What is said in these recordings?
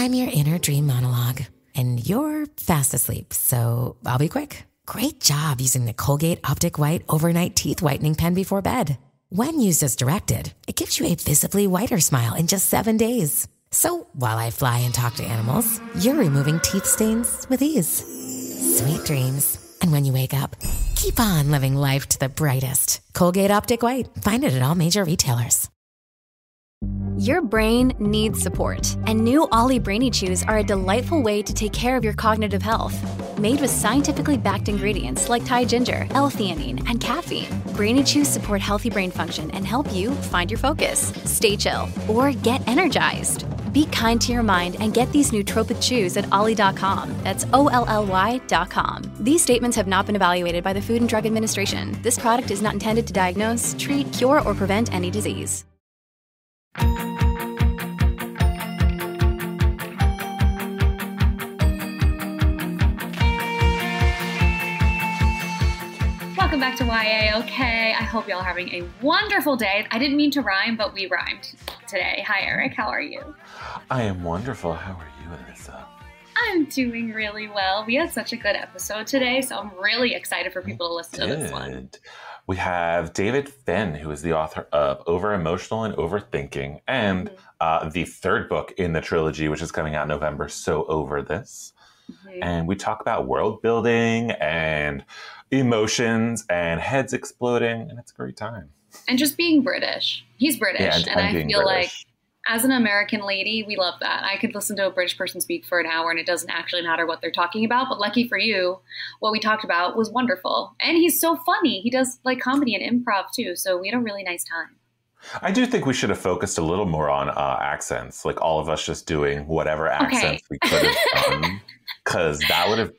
I'm your inner dream monologue, and you're fast asleep, so I'll be quick. Great job using the Colgate Optic White Overnight Teeth Whitening Pen before bed. When used as directed, it gives you a visibly whiter smile in just 7 days. So while I fly and talk to animals, you're removing teeth stains with ease. Sweet dreams. And when you wake up, keep on living life to the brightest. Colgate Optic White. Find it at all major retailers. Your brain needs support, and new Ollie Brainy Chews are a delightful way to take care of your cognitive health. Made with scientifically backed ingredients like Thai ginger, L-theanine, and caffeine, Brainy Chews support healthy brain function and help you find your focus, stay chill, or get energized. Be kind to your mind and get these nootropic chews at ollie.com. That's OLLY.com. These statements have not been evaluated by the Food and Drug Administration. This product is not intended to diagnose, treat, cure, or prevent any disease. Welcome back to YA OK. I hope y'all are having a wonderful day. I didn't mean to rhyme, but we rhymed today. Hi, Eric. How are you? I am wonderful. How are you, Alyssa? I'm doing really well. We had such a good episode today, so I'm really excited for people to listen to this one. We have David Fenne, who is the author of Overemotional and Overthinking, and the third book in the trilogy, which is coming out in November, So Over This. And we talk about world building and emotions and heads exploding, and it's a great time. And just being British. He's British, Yeah, and I feel British. like as an American lady, we love that. I could listen to a British person speak for an hour and it doesn't actually matter what they're talking about. But lucky for you, what we talked about was wonderful. And he's so funny. He does like comedy and improv too. So we had a really nice time. I do think we should have focused a little more on accents, like all of us just doing whatever accents we could have done. Because that would have...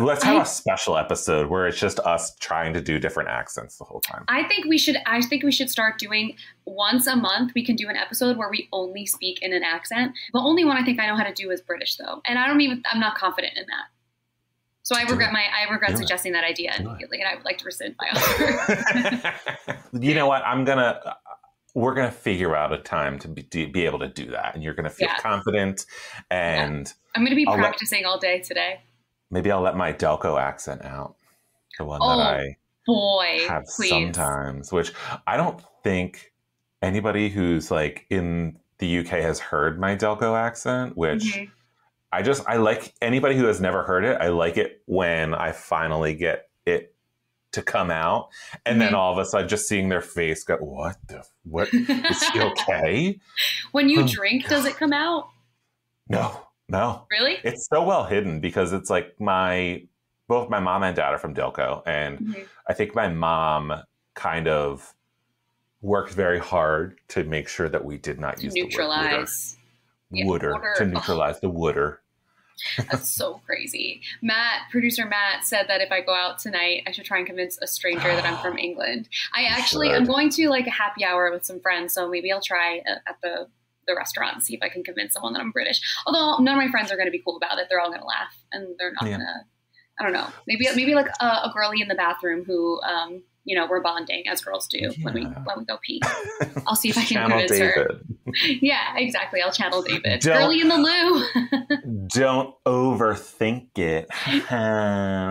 let's have a special episode where it's just us trying to do different accents the whole time. I think we should start doing once a month. We can do an episode where we only speak in an accent. The only one I think I know how to do is British though. And I'm not confident in that. So I regret suggesting that idea immediately, and I would like to rescind my offer. You know what? We're going to figure out a time to be able to do that. And you're going to feel confident. And I'm going to be practicing all day today. Maybe I'll let my Delco accent out. The one that I have sometimes, which I don't think anybody who's like in the UK has heard my Delco accent, which I like anybody who has never heard it. I like it when I finally get it to come out. And then all of a sudden just seeing their face go, what? Is she okay? When you drink, does it come out? No. Really? It's so well hidden because it's like both my mom and dad are from Delco. And I think my mom kind of worked very hard to make sure that we did not use neutralize the word wooder to neutralize the wooder. That's so crazy. Producer Matt said that if I go out tonight, I should try and convince a stranger that I'm from England. I'm going to like a happy hour with some friends. So maybe I'll try at the restaurant and see if I can convince someone that I'm British. Although none of my friends are going to be cool about it. They're all going to laugh and they're not going to, I don't know. Maybe like a girlie in the bathroom who, we're bonding as girls do when we go pee. I'll see if I can convince her. Yeah, exactly. I'll channel David. Girlie in the loo. Don't overthink it.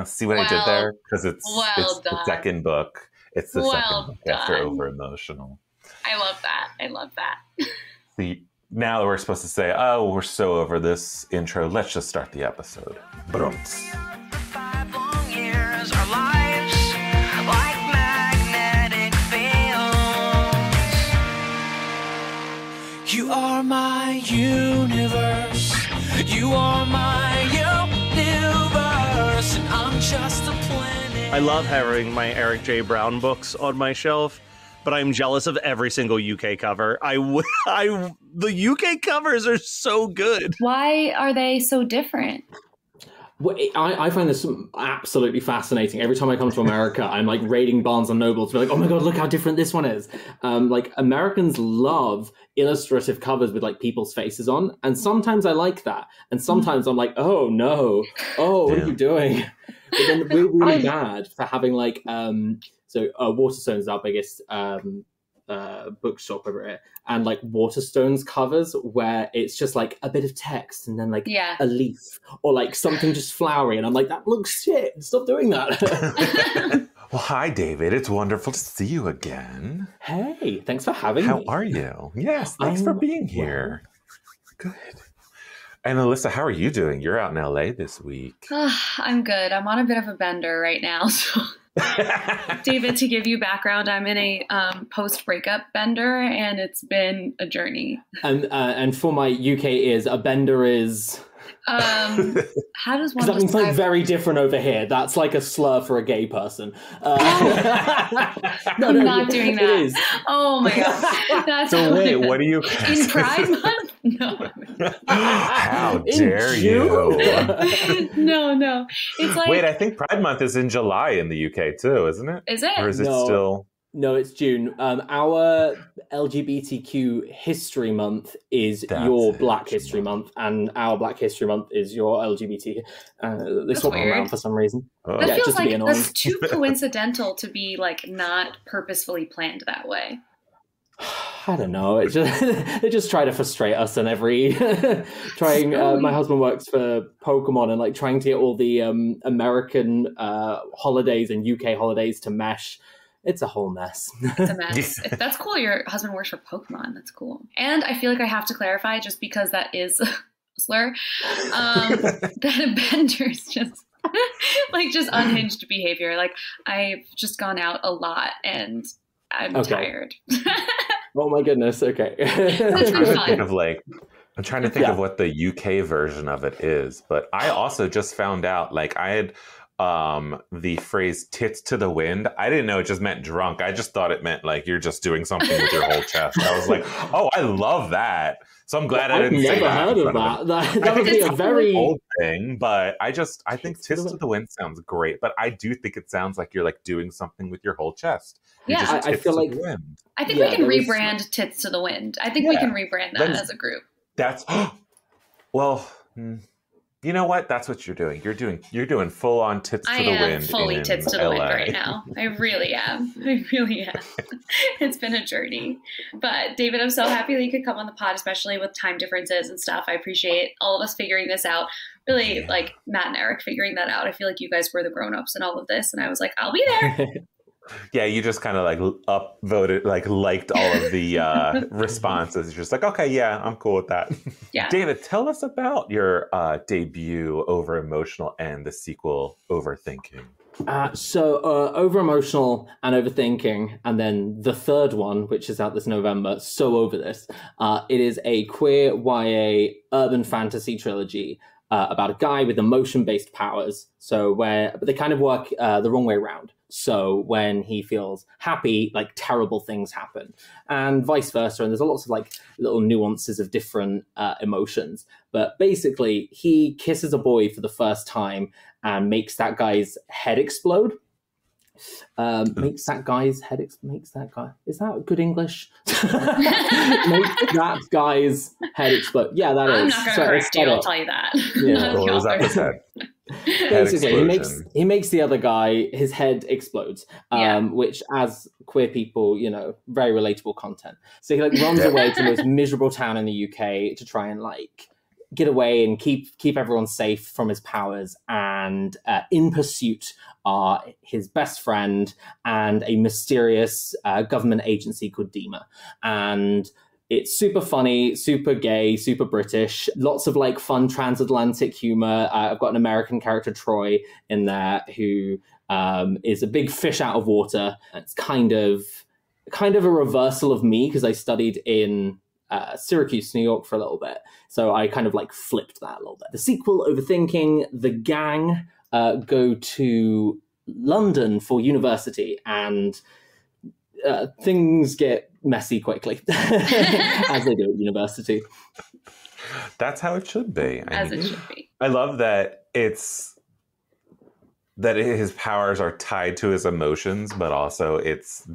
See what I did there? Because it's the second book. It's the second book after Overemotional. I love that. See, now we're supposed to say, oh, we're so over this intro. Let's just start the episode. Brumps. You are my universe. You are my universe. And I'm just a planet. I love having my Eric J. Brown books on my shelf, but I'm jealous of every single UK cover. The UK covers are so good. Why are they so different? Well, I find this absolutely fascinating. Every time I come to America, I'm like raiding Barnes and Noble to be like, oh my God, look how different this one is. Like Americans love illustrative covers with like people's faces on. And sometimes I like that. And sometimes I'm like, oh no, what are you doing? But then we're really bad for having like, Waterstones is our biggest bookshop over here, and like Waterstones covers where it's just like a bit of text and then like a leaf or like something just flowery, and I'm like, that looks shit. Stop doing that. Well, hi, David. It's wonderful to see you again. Hey, thanks for having me. How are you? Yes, thanks for being here. Good. And Alyssa, how are you doing? You're out in LA this week. I'm good. I'm on a bit of a bender right now. So, David, to give you background, I'm in a post-breakup bender, and it's been a journey. And for my UK ears, a bender is... how does one? That means like very different over here. That's like a slur for a gay person. I'm not doing that. It is. Oh my god! That's so wait, what are you in Pride Month? No. How dare you? No. It's like Wait, I think Pride Month is in July in the UK too, isn't it? Is it? Or is it still? No, it's June. Our LGBTQ History Month is your Black History Month, and our Black History Month is your LGBT. They swap them around for some reason. Oh. That feels like that's too coincidental to be like not purposefully planned that way. I don't know. It just they just try to frustrate us, and every trying. My husband works for Pokemon, and like trying to get all the American holidays and UK holidays to mesh. It's a whole mess. It's a mess. That's cool. Your husband works for Pokemon. That's cool. And I feel like I have to clarify, just because that is a slur, that a bender is just like just unhinged behavior. Like I've just gone out a lot and I'm tired. Oh my goodness. Okay. I'm trying to think of what the UK version of it is, but I also just found out, like I had the phrase tits to the wind. I didn't know it just meant drunk. I just thought it meant like you're just doing something with your whole chest. I was like, oh, I love that. So I'm glad I didn't say that. I've never heard of that. That would be a very old thing, but I think tits to the wind sounds great. But I do think it sounds like you're like doing something with your whole chest. I feel like I think we can rebrand tits to the wind. I think we can rebrand that as a group. That's well. You know what? That's what you're doing. You're doing full on tits to the wind. I am fully tits to the wind right now. I really am. It's been a journey. But David, I'm so happy that you could come on the pod, especially with time differences and stuff. I appreciate all of us figuring this out. Really, like Matt and Eric figuring that out. I feel like you guys were the grown-ups in all of this, and I was like, I'll be there. Yeah, you just kind of like upvoted, like liked all of the responses. You're just like, okay, yeah, I'm cool with that. Yeah. David, tell us about your debut Overemotional and the sequel Overthinking. So Overemotional and Overthinking, and then the third one, which is out this November, So Over This. It is a queer YA urban fantasy trilogy about a guy with emotion-based powers. So but they kind of work the wrong way around. So when he feels happy, like terrible things happen, and vice versa. And there's lots of like little nuances of different emotions. But basically, he kisses a boy for the first time and makes that guy's head explode. Makes that guy's head makes that guy. Is that good English? Makes that guy's head explode. Yeah, that I'm is. not going to correct you. I'll tell you that. Yeah. What was that said? Basically, he makes the other guy, his head explodes, which as queer people, very relatable content. So he like runs away to the most miserable town in the UK to try and like get away and keep everyone safe from his powers. And in pursuit are his best friend and a mysterious government agency called Dima. And it's super funny, super gay, super British. Lots of like fun transatlantic humor. I've got an American character, Troy, in there who is a big fish out of water. It's kind of a reversal of me because I studied in Syracuse, New York for a little bit. So I kind of like flipped that a little bit. The sequel, Overthinking, the gang go to London for university, and things get messy quickly as they do at university. That's how it should be. It should be. I love that his powers are tied to his emotions, but also it's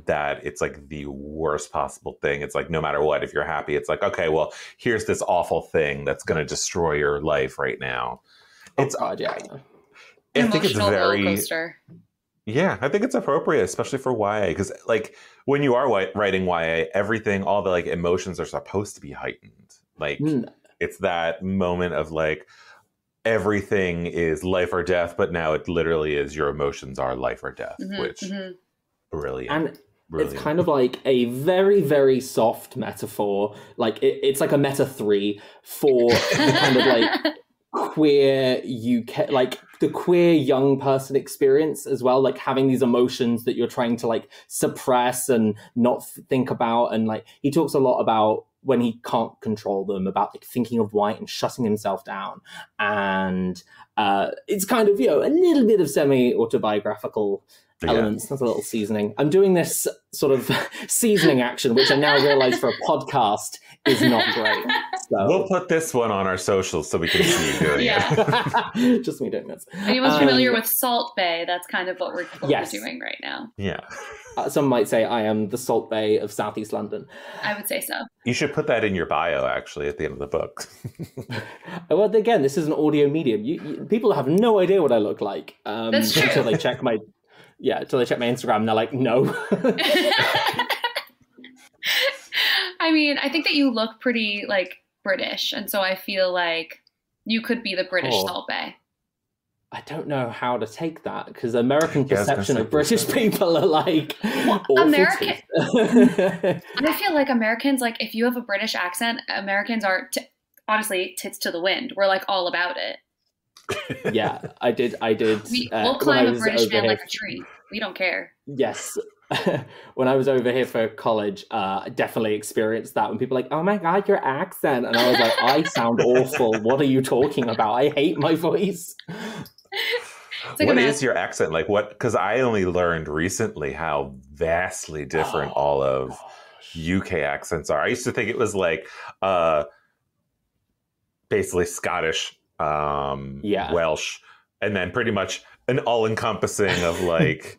like the worst possible thing. It's like no matter what, if you're happy, it's like, okay, well, here's this awful thing that's going to destroy your life right now. Oh, God, yeah. I think it's very roller coaster. Yeah, I think it's appropriate, especially for YA, because like when you are writing YA, everything, all the like emotions are supposed to be heightened. Like it's that moment of like everything is life or death, but now it literally is your emotions are life or death, which brilliant. And brilliant. It's kind of like a very, very soft metaphor. Like it's like a meta 3 for the kind of like queer UK, like the queer young person experience as well, like having these emotions that you're trying to like suppress and not think about. And like he talks a lot about when he can't control them, about like thinking of white and shutting himself down. And it's kind of, you know, a little bit of semi-autobiographical elements. That's a little seasoning. I'm doing this sort of seasoning action, which I now realize for a podcast is not great. So. We'll put this one on our socials so we can see you doing it. Just me doing this. Anyone's familiar with Salt Bay? That's kind of what we're doing right now. Yeah. Some might say I am the Salt Bay of Southeast London. I would say so. You should put that in your bio, actually, at the end of the book. Well, again, this is an audio medium. People have no idea what I look like That's true. until they check my Instagram and they're like, no. I mean, I think that you look pretty like British, and so I feel like you could be the British Salt Bay. I don't know how to take that because American perception of British people are like American. I feel like Americans, like if you have a British accent, Americans are honestly tits to the wind. We're like all about it. Yeah, I did. We'll climb a British man like a tree. We don't care. Yes. When I was over here for college, I definitely experienced that when people were like, oh my God, your accent. And I was like, I sound awful. What are you talking about? I hate my voice. Like what is your accent like? What? Because I only learned recently how vastly different all of UK accents are. I used to think it was like basically Scottish, Welsh, and then pretty much an all-encompassing of like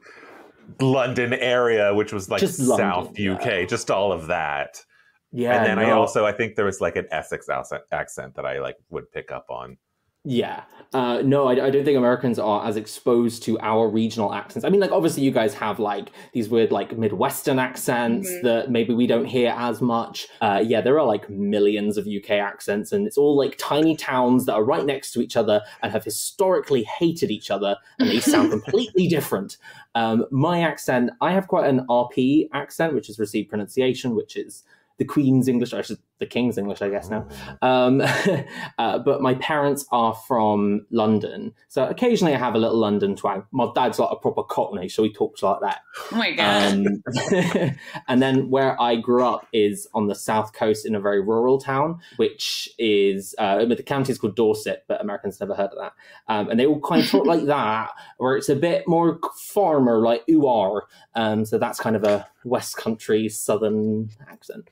London area, which was like just South London, UK, just all of that. Yeah, and then I think there was like an Essex accent that I like would pick up on. Yeah. No, I don't think Americans are as exposed to our regional accents. I mean, like, obviously you guys have, like, these weird, like, Midwestern accents that maybe we don't hear as much. Yeah, there are, like, millions of UK accents, and it's all, like, tiny towns that are right next to each other and have historically hated each other, and they sound completely different. My accent, I have quite an RP accent, which is received pronunciation, which is the Queen's English, or the King's English, I guess now. But my parents are from London, so occasionally I have a little London twang. My dad's like a proper Cockney, so he talks like that. Oh my God. And then where I grew up is on the south coast in a very rural town, which is, the county is called Dorset, but Americans never heard of that. And they all kind of talk like that, where it's a bit more farmer, like ooh-are. So that's kind of a West Country southern accent.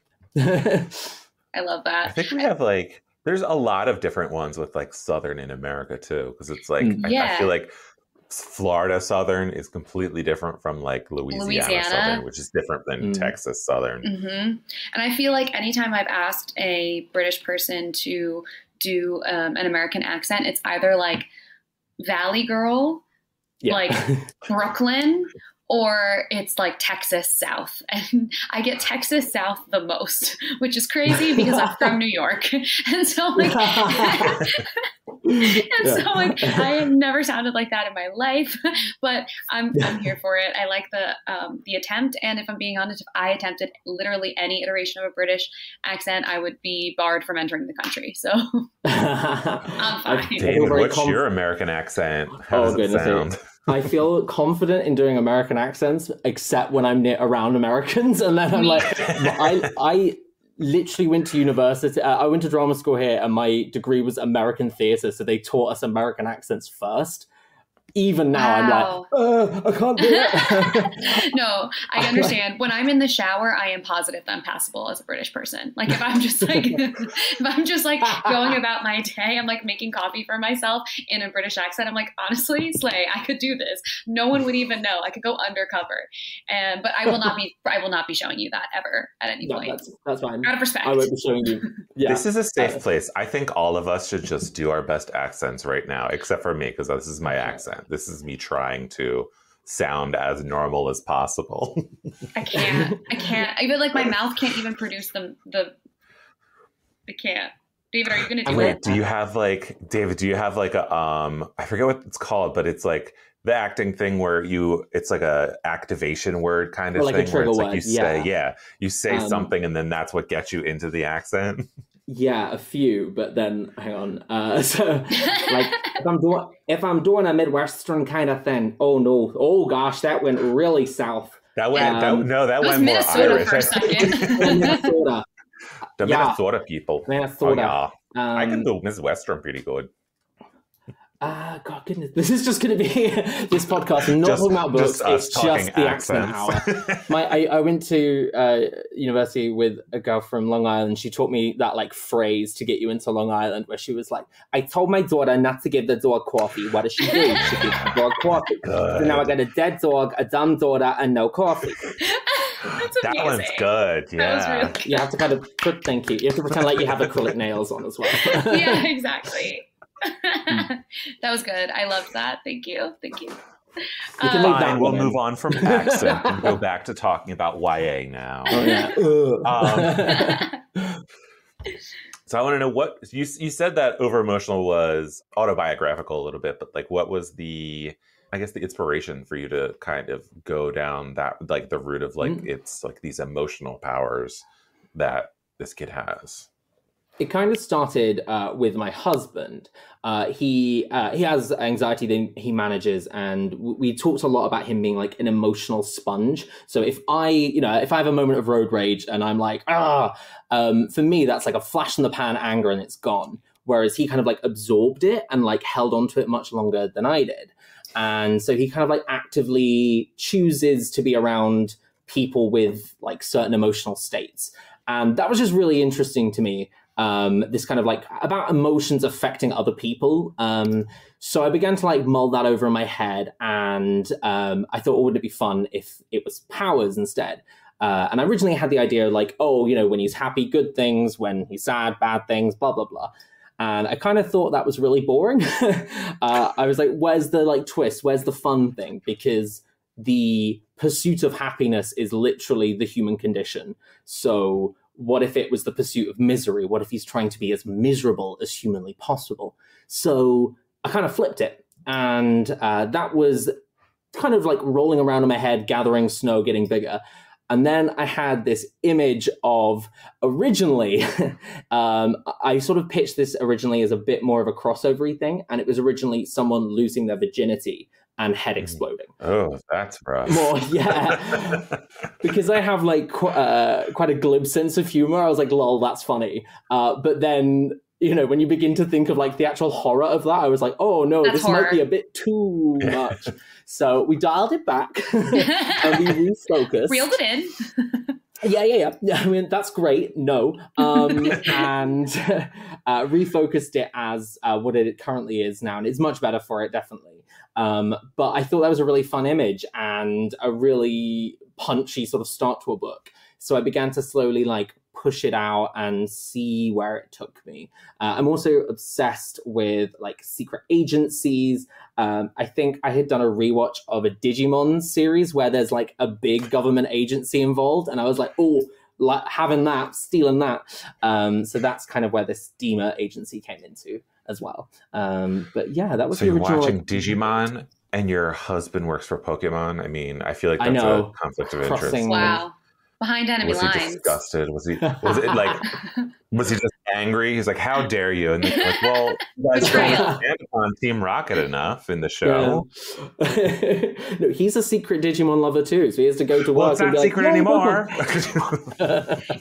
I love that. I think we have like, there's a lot of different ones with like Southern in America too, because it's like, I feel like Florida Southern is completely different from like Louisiana Southern, which is different than Texas Southern. And I feel like anytime I've asked a British person to do an American accent, it's either like Valley Girl, like Brooklyn, or it's like Texas South. And I get Texas South the most, which is crazy because I'm from New York. And so like, I have never sounded like that in my life, but I'm here for it. I like the attempt. And if I'm being honest, if I attempted literally any iteration of a British accent, I would be barred from entering the country. So I'm fine. David, what's your American accent? How does it sound? I feel confident in doing American accents, except when I'm around Americans. And then I'm like, I literally went to university. I went to drama school here, and my degree was American theater. So they taught us American accents first. Even now, I'm like, I can't do it. No, I understand. When I'm in the shower, I am positive that I'm passable as a British person. Like if I'm just like going about my day, I'm like making coffee for myself in a British accent. I'm like, honestly, slay, I could do this. No one would even know. I could go undercover. But I will not be showing you that ever at any point. That's fine. Out of respect. I won't be showing you. Yeah. This is a safe place. I think all of us should just do our best accents right now, except for me, because this is my accent. This is me trying to sound as normal as possible. I can't. Even like my mouth can't even produce the I can't. David, are you going to do it? Do you have like, David, do you have like a, I forget what it's called, but it's like the acting thing where it's like a activation word kind of like thing. A trigger where it's like word, you say something and then that's what gets you into the accent. Yeah, a few, but then hang on. So like if I'm doing a Midwestern kind of thing, oh no, oh gosh, that went really south. That went went more Minnesota Irish. For a second. Minnesota. The Minnesota people. Minnesota. Oh, yeah. I can do Midwestern pretty good. God goodness, this is just going to be this podcast. I'm not talking about books. It's just the accent hour. I went to university with a girl from Long Island. She taught me that like phrase to get you into Long Island, where she was like, "I told my daughter not to give the dog coffee. What does she do? She gives the dog coffee. So now I got a dead dog, a dumb daughter, and no coffee." That one's good. Yeah, really you have to kind of thank you. You have to pretend like you have acrylic nails on as well. Yeah, exactly. That was good. I loved that. Thank you. Fine, we'll move on from accent and go back to talking about YA now. Oh, yeah. So I want to know what you said that Overemotional was autobiographical a little bit, but like what was the inspiration for you to kind of go down that like the route of like it's like these emotional powers that this kid has? It kind of started with my husband. He has anxiety that he manages, and we talked a lot about him being like an emotional sponge. So if I have a moment of road rage and I'm like, for me, that's like a flash in the pan anger and it's gone. Whereas he kind of like absorbed it and like held onto it much longer than I did. And so he kind of like actively chooses to be around people with like certain emotional states. And that was just really interesting to me. This kind of like about emotions affecting other people. So I began to like mull that over in my head, and I thought, wouldn't it be fun if it was powers instead? And I originally had the idea like, when he's happy, good things, when he's sad, bad things, blah, blah, blah. And I kind of thought that was really boring. I was like, where's the like twist? Where's the fun thing? Because the pursuit of happiness is literally the human condition. So what if it was the pursuit of misery? What if he's trying to be as miserable as humanly possible? So I kind of flipped it. And that was kind of like rolling around in my head, gathering snow, getting bigger. And then I had this image of originally, I sort of pitched this originally as a bit more of a crossover-y thing. And it was originally someone losing their virginity and head exploding. Oh, that's rough. More, yeah. Because I have like quite a glib sense of humor. I was like, lol, that's funny. But then, when you begin to think of like the actual horror of that, I was like, oh no, that's this horror. Might be a bit too much. So we dialed it back and we refocused. Reeled it in. Yeah. I mean, that's great. No. And refocused it as what it currently is now. And it's much better for it, definitely. But I thought that was a really fun image and a really punchy sort of start to a book. So I began to slowly like push it out and see where it took me. I'm also obsessed with like secret agencies. I think I had done a rewatch of a Digimon series where there's like a big government agency involved. And I was like, having that, stealing that. So that's kind of where this Steamer agency came into as well. But yeah, that was so the original. You're watching Digimon and your husband works for Pokemon. I mean, I feel like that's a conflict of interest. Wow. Behind enemy lines. Was he disgusted? Was he just angry? He's like, how dare you? And they're like, well, you guys don't stand on Team Rocket enough in the show. Yeah. No, he's a secret Digimon lover too, so he has to go to work. Well, it's not secret anymore.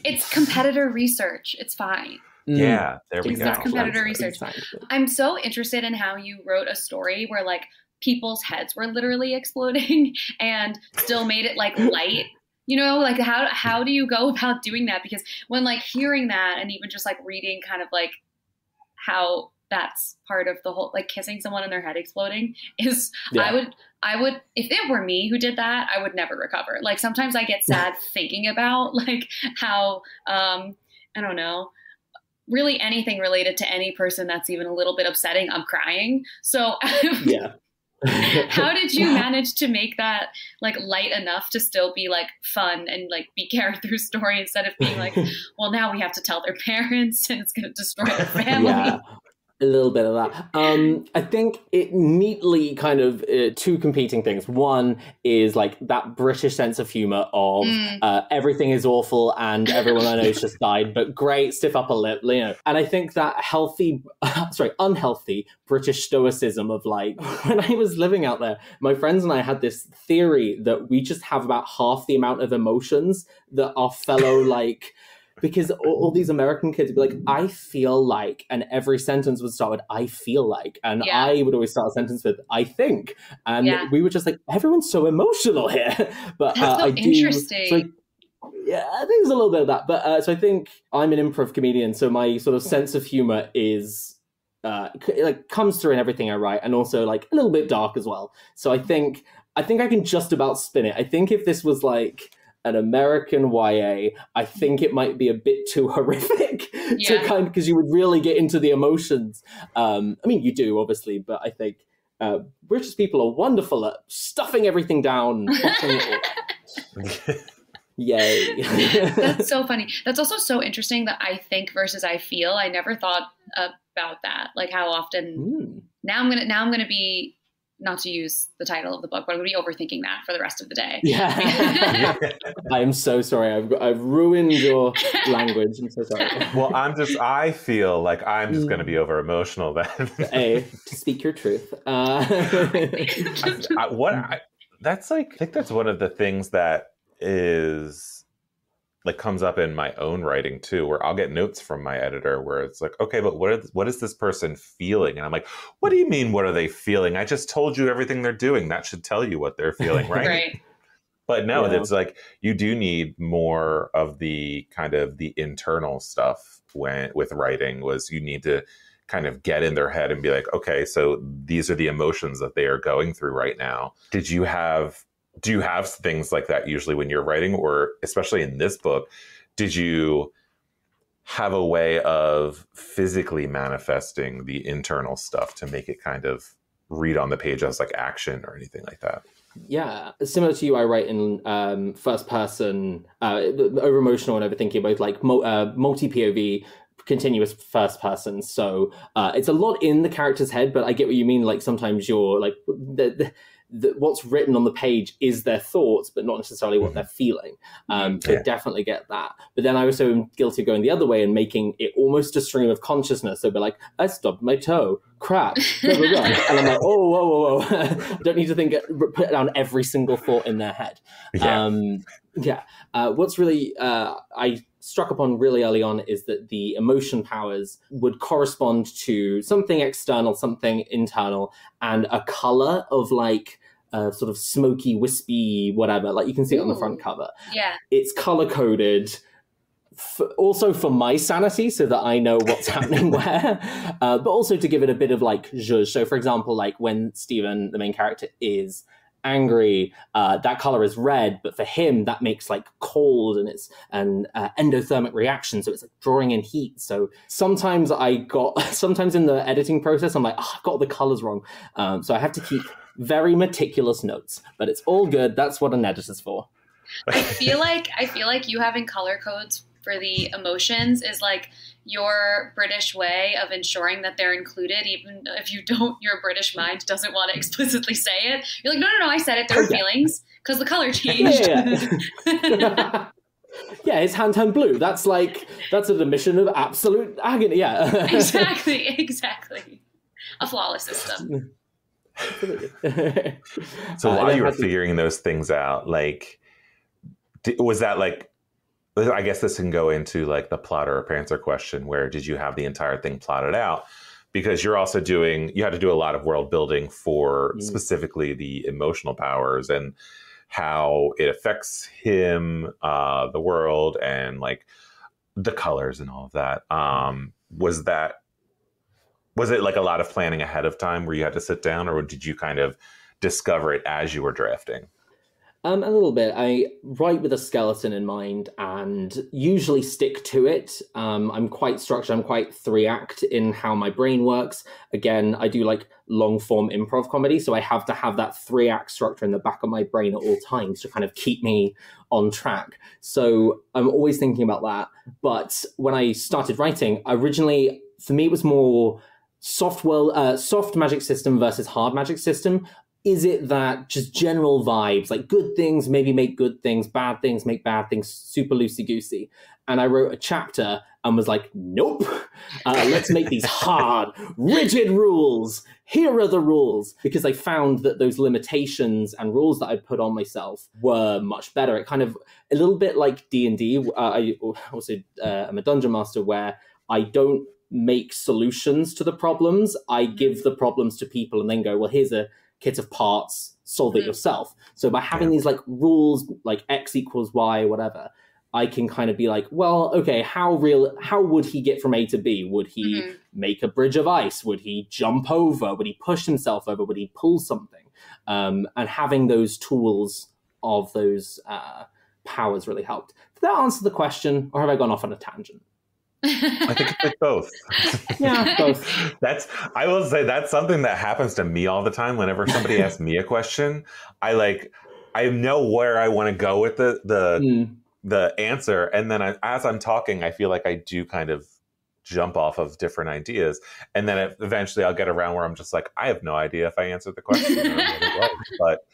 It's competitor research. It's fine. Yeah, there we go. It's competitor research. Exactly. I'm so interested in how you wrote a story where like people's heads were literally exploding and still made it like light. Like how do you go about doing that? Because when like hearing that and even just like reading kind of like how that's part of the whole, like kissing someone and their head exploding is, yeah. I would, if it were me who did that, I would never recover. Like sometimes I get sad thinking about like how, I don't know, really anything related to any person that's even a little bit upsetting, I'm crying. So yeah. How did you manage to make that like light enough to still be like fun and like be carried through story instead of being like, well, now we have to tell their parents and it's going to destroy their family? Yeah. A little bit of that. I think it neatly kind of two competing things. One is like that British sense of humor of everything is awful and everyone I know just died, but great, stiff upper lip, you know. And I think that unhealthy British stoicism of like, when I was living out there, my friends and I had this theory that we just have about half the amount of emotions that our fellow like... Because all these American kids would be like, I feel like, and every sentence would start with, I feel like. And I would always start a sentence with, I think. And we were just like, everyone's so emotional here. But that's so interesting. So yeah, I think there's a little bit of that. But so I think I'm an improv comedian. So my sort of sense of humor is, like, comes through in everything I write. And also like a little bit dark as well. So I think I can just about spin it. I think if this was like an American YA, I think it might be a bit too horrific to kind of, because you would really get into the emotions. I mean, you do, obviously, but I think British people are wonderful at stuffing everything down. Yay. That's so funny. That's also so interesting, that I think versus I feel. I never thought about that. Like how often now I'm gonna be, not to use the title of the book, but I'm going to be overthinking that for the rest of the day. Yeah. I'm so sorry. I've ruined your language. I'm so sorry. Well, I feel like I'm just going to be over emotional then. Hey, to speak your truth. That's like, I think that's one of the things that is like comes up in my own writing too, where I'll get notes from my editor where it's like, okay, but what is this person feeling? And I'm like, what do you mean, what are they feeling? I just told you everything they're doing. That should tell you what they're feeling, right? Right. But no, it's like you do need more of the kind of the internal stuff with writing, was you need to kind of get in their head and be like, okay, so these are the emotions that they are going through right now. Do you have things like that usually when you're writing, or especially in this book, did you have a way of physically manifesting the internal stuff to make it kind of read on the page as like action or anything like that? Yeah, similar to you, I write in first person, Overemotional and Overthinking, both like multi-POV, continuous first person. So it's a lot in the character's head, but I get what you mean. Like sometimes you're like, what's written on the page is their thoughts, but not necessarily what they're feeling. So I definitely get that. But then I also am guilty of going the other way and making it almost a stream of consciousness. So be like, I stubbed my toe, crap, blah, blah, blah. And I'm like, oh, whoa. I don't need to put down every single thought in their head. What's really, I struck upon really early on is that the emotion powers would correspond to something external, something internal, and a color of like sort of smoky, wispy, whatever. Like you can see it on the front cover. Yeah. It's color coded. Also for my sanity, so that I know what's happening where, but also to give it a bit of like zhuzh. So for example, like when Stephen, the main character, is angry, that color is red, but for him that makes like cold, and it's an endothermic reaction, so it's like drawing in heat. So sometimes in the editing process I'm like, I've got the colors wrong, so I have to keep very meticulous notes, but it's all good. That's what an editor's for. I feel like you having color codes for the emotions is like your British way of ensuring that they're included, even if your British mind doesn't want to explicitly say it. You're like, no, I said it. There were feelings because the color changed. Yeah, his hand turned blue. That's an admission of absolute agony. Yeah. Exactly. A flawless system. So while you were figuring those things out, like, was that like, I guess this can go into like the plotter or pantser question, where did you have the entire thing plotted out? Because you had to do a lot of world building for specifically the emotional powers and how it affects him, the world, and like the colors and all of that. Was it like a lot of planning ahead of time where you had to sit down, or did you kind of discover it as you were drafting? A little bit. I write with a skeleton in mind and usually stick to it. I'm quite structured. I'm quite 3-act in how my brain works. Again, I do like long form improv comedy, so I have to have that 3-act structure in the back of my brain at all times to kind of keep me on track. So I'm always thinking about that. But when I started writing, originally, for me, it was more soft magic system versus hard magic system. Is it that just general vibes, like good things maybe make good things, bad things make bad things, super loosey-goosey? And I wrote a chapter and was like, nope, let's make these hard, rigid rules. Here are the rules. Because I found that those limitations and rules that I put on myself were much better. It kind of, a little bit like D&D. I also am a dungeon master where I don't make solutions to the problems. I give the problems to people and then go, well, here's a kit of parts, solve it yourself. So by having these like rules, like X equals Y or whatever, I can kind of be like, well, okay, how would he get from A to B? Would he make a bridge of ice? Would he jump over? Would he push himself over? Would he pull something? And having those tools of those powers really helped. Did that answer the question, or have I gone off on a tangent? I think it's like both. Yeah, both. I will say that's something that happens to me all the time. Whenever somebody asks me a question, I know where I want to go with the answer, and then as I'm talking, I feel like I do kind of jump off of different ideas, and then eventually I'll get around where I'm just like, I have no idea if I answered the question or what it was, but.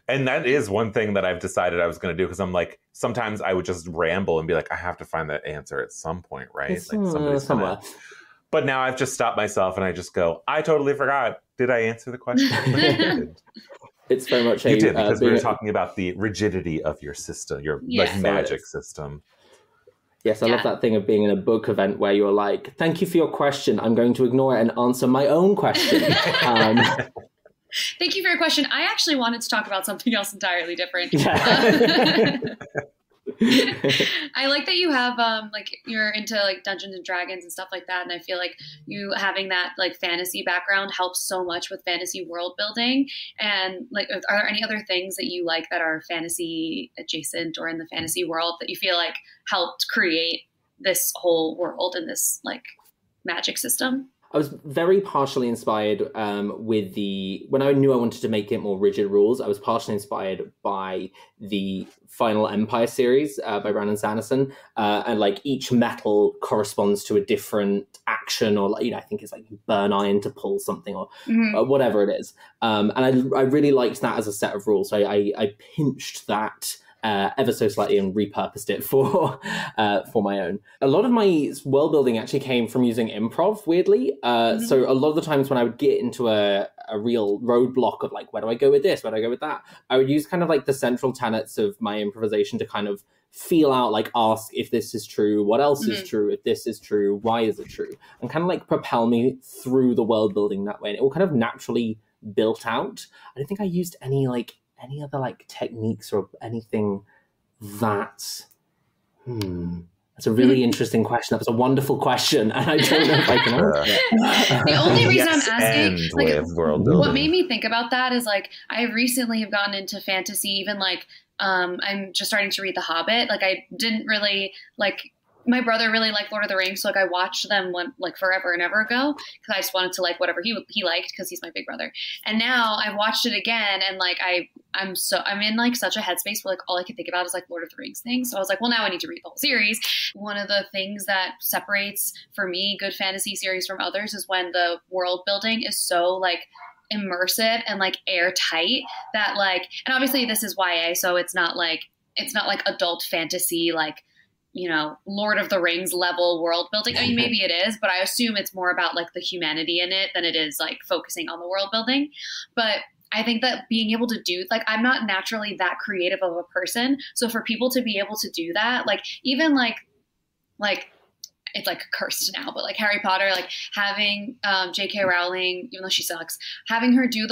And that is one thing that I've decided I was going to do, because I'm like, sometimes I would just ramble and be like, I have to find that answer at some point, right? It's, like somebody's somewhere. But now I've just stopped myself and I just go, I totally forgot. Did I answer the question? It's very much you did, because we were talking about the rigidity of your system, your like magic system. Yes, I love that thing of being in a book event where you're like, thank you for your question. I'm going to ignore it and answer my own question. Thank you for your question. I actually wanted to talk about something else entirely different. I like that you have like you're into like Dungeons and Dragons and stuff like that, and I feel like you having that like fantasy background helps so much with fantasy world building. And like, are there any other things that you like that are fantasy adjacent or in the fantasy world that you feel like helped create this whole world and this like magic system? I was very partially inspired when I knew I wanted to make it more rigid rules. I was partially inspired by the Final Empire series by Brandon Sanderson, and like each metal corresponds to a different action, or like, I think it's like burn iron to pull something or whatever it is. And I really liked that as a set of rules. So I pinched that ever so slightly and repurposed it for my own. A lot of my world building actually came from using improv, weirdly. So a lot of the times when I would get into a real roadblock of like, where do I go with this? Where do I go with that? I would use kind of like the central tenets of my improvisation to kind of feel out, like ask if this is true, what else is true, if this is true, why is it true? And kind of like propel me through the world building that way. And it all kind of naturally built out. I don't think I used any other like techniques or anything that's that's a really interesting question. That was a wonderful question, and I don't know if I can answer it. The only reason I'm asking, like, what made me think about that is like I recently have gotten into fantasy, even like I'm just starting to read The Hobbit. Like I didn't really like. My brother really liked Lord of the Rings, so like I watched them like forever and ever ago because I just wanted to like whatever he liked because he's my big brother. And now I've watched it again, and like I'm in like such a headspace where like all I can think about is like Lord of the Rings things. So I was like, well, now I need to read the whole series. One of the things that separates for me good fantasy series from others is when the world building is so like immersive and like airtight that like, and obviously this is YA, so it's not like adult fantasy like, Lord of the Rings level world building. I mean, maybe it is, but I assume it's more about like the humanity in it than it is like focusing on the world building. But I think that being able to do, like, I'm not naturally that creative of a person. So for people to be able to do that, like, even like it's like cursed now, but like Harry Potter, like having J.K. Rowling, even though she sucks, having her do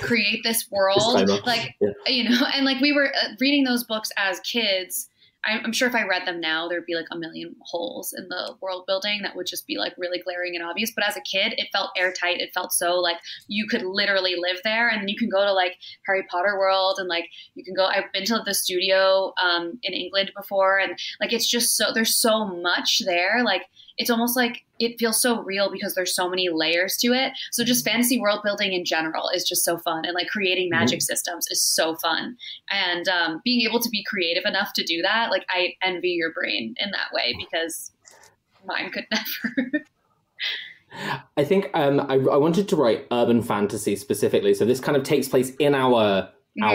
create this world, like, and like we were reading those books as kids. I'm sure if I read them now, there'd be like a million holes in the world building that would just be like really glaring and obvious. But as a kid, it felt airtight. It felt so like you could literally live there, and then you can go to like Harry Potter World, and like you can go. I've been to the studio in England before, and like it's just so there's so much there. Like it's almost like it feels so real because there's so many layers to it. So just fantasy world building in general is just so fun. And like creating magic systems is so fun. And being able to be creative enough to do that, like I envy your brain in that way because mine could never. I think I wanted to write urban fantasy specifically. So this kind of takes place in our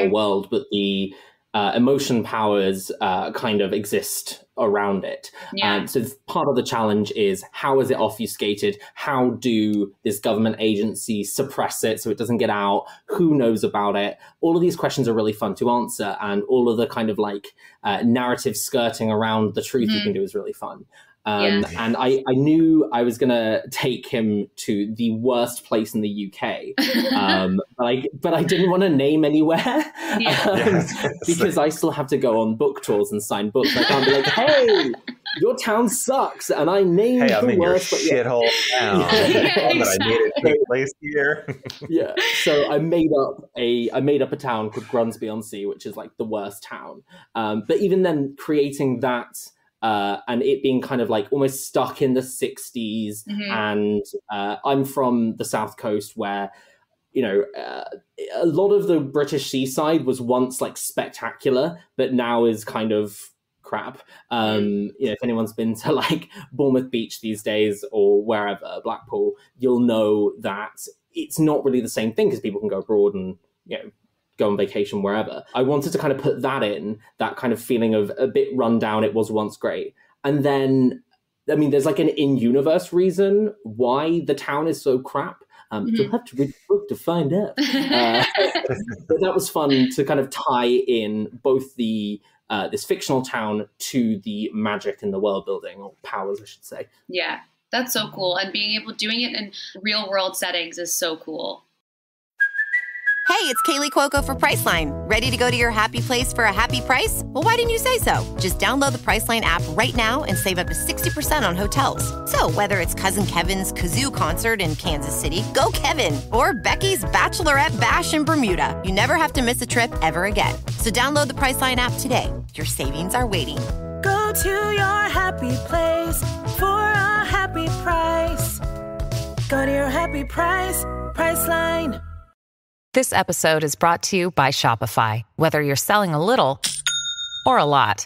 world, but the emotion powers kind of exist around it. Yeah. So part of the challenge is how is it obfuscated? How do this government agency suppress it so it doesn't get out? Who knows about it? All of these questions are really fun to answer, and all of the kind of like narrative skirting around the truth you can do is really fun. And I knew I was going to take him to the worst place in the UK, but I didn't want to name anywhere because I still have to go on book tours and sign books. I can't be like, hey, your town sucks, and I named the worst shithole town. But I made it take place here. So I made up a town called Grunsby-on-Sea, which is like the worst town. But even then, creating that. And it being kind of like almost stuck in the 60s. And I'm from the South Coast where, you know, a lot of the British seaside was once like spectacular, but now is kind of crap. You know, if anyone's been to like Bournemouth Beach these days or wherever, Blackpool, you'll know that it's not really the same thing because people can go abroad and, you know, go on vacation wherever. I wanted to kind of put that in, that kind of feeling of a bit run down, it was once great. And then, I mean, there's like an in-universe reason why the town is so crap. You'll have to read the book to find out. But that was fun to kind of tie in both the this fictional town to the magic in the world building, or powers, I should say. Yeah, that's so cool. And being able doing it in real world settings is so cool. Hey, it's Kaylee Cuoco for Priceline. Ready to go to your happy place for a happy price? Well, why didn't you say so? Just download the Priceline app right now and save up to 60% on hotels. So whether it's Cousin Kevin's Kazoo Concert in Kansas City, go Kevin, or Becky's Bachelorette Bash in Bermuda, you never have to miss a trip ever again. So download the Priceline app today. Your savings are waiting. Go to your happy place for a happy price. Go to your happy price, Priceline. This episode is brought to you by Shopify. Whether you're selling a little or a lot,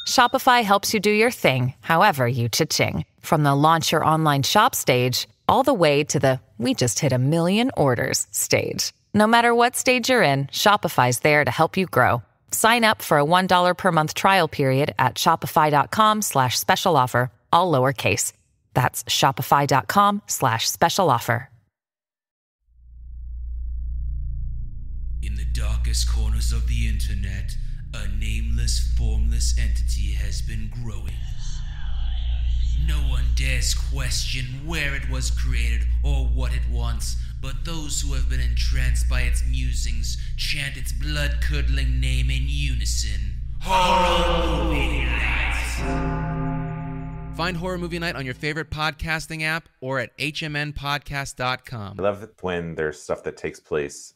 Shopify helps you do your thing, however you cha-ching. From the launch your online shop stage, all the way to the we just hit 1 million orders stage. No matter what stage you're in, Shopify's there to help you grow. Sign up for a $1 per month trial period at shopify.com/special offer, all lowercase. That's shopify.com/special offer. In the darkest corners of the internet, a nameless, formless entity has been growing. No one dares question where it was created or what it wants, but those who have been entranced by its musings chant its blood-curdling name in unison. Horror Movie Night! Find Horror Movie Night on your favorite podcasting app or at hmnpodcast.com. I love it when there's stuff that takes place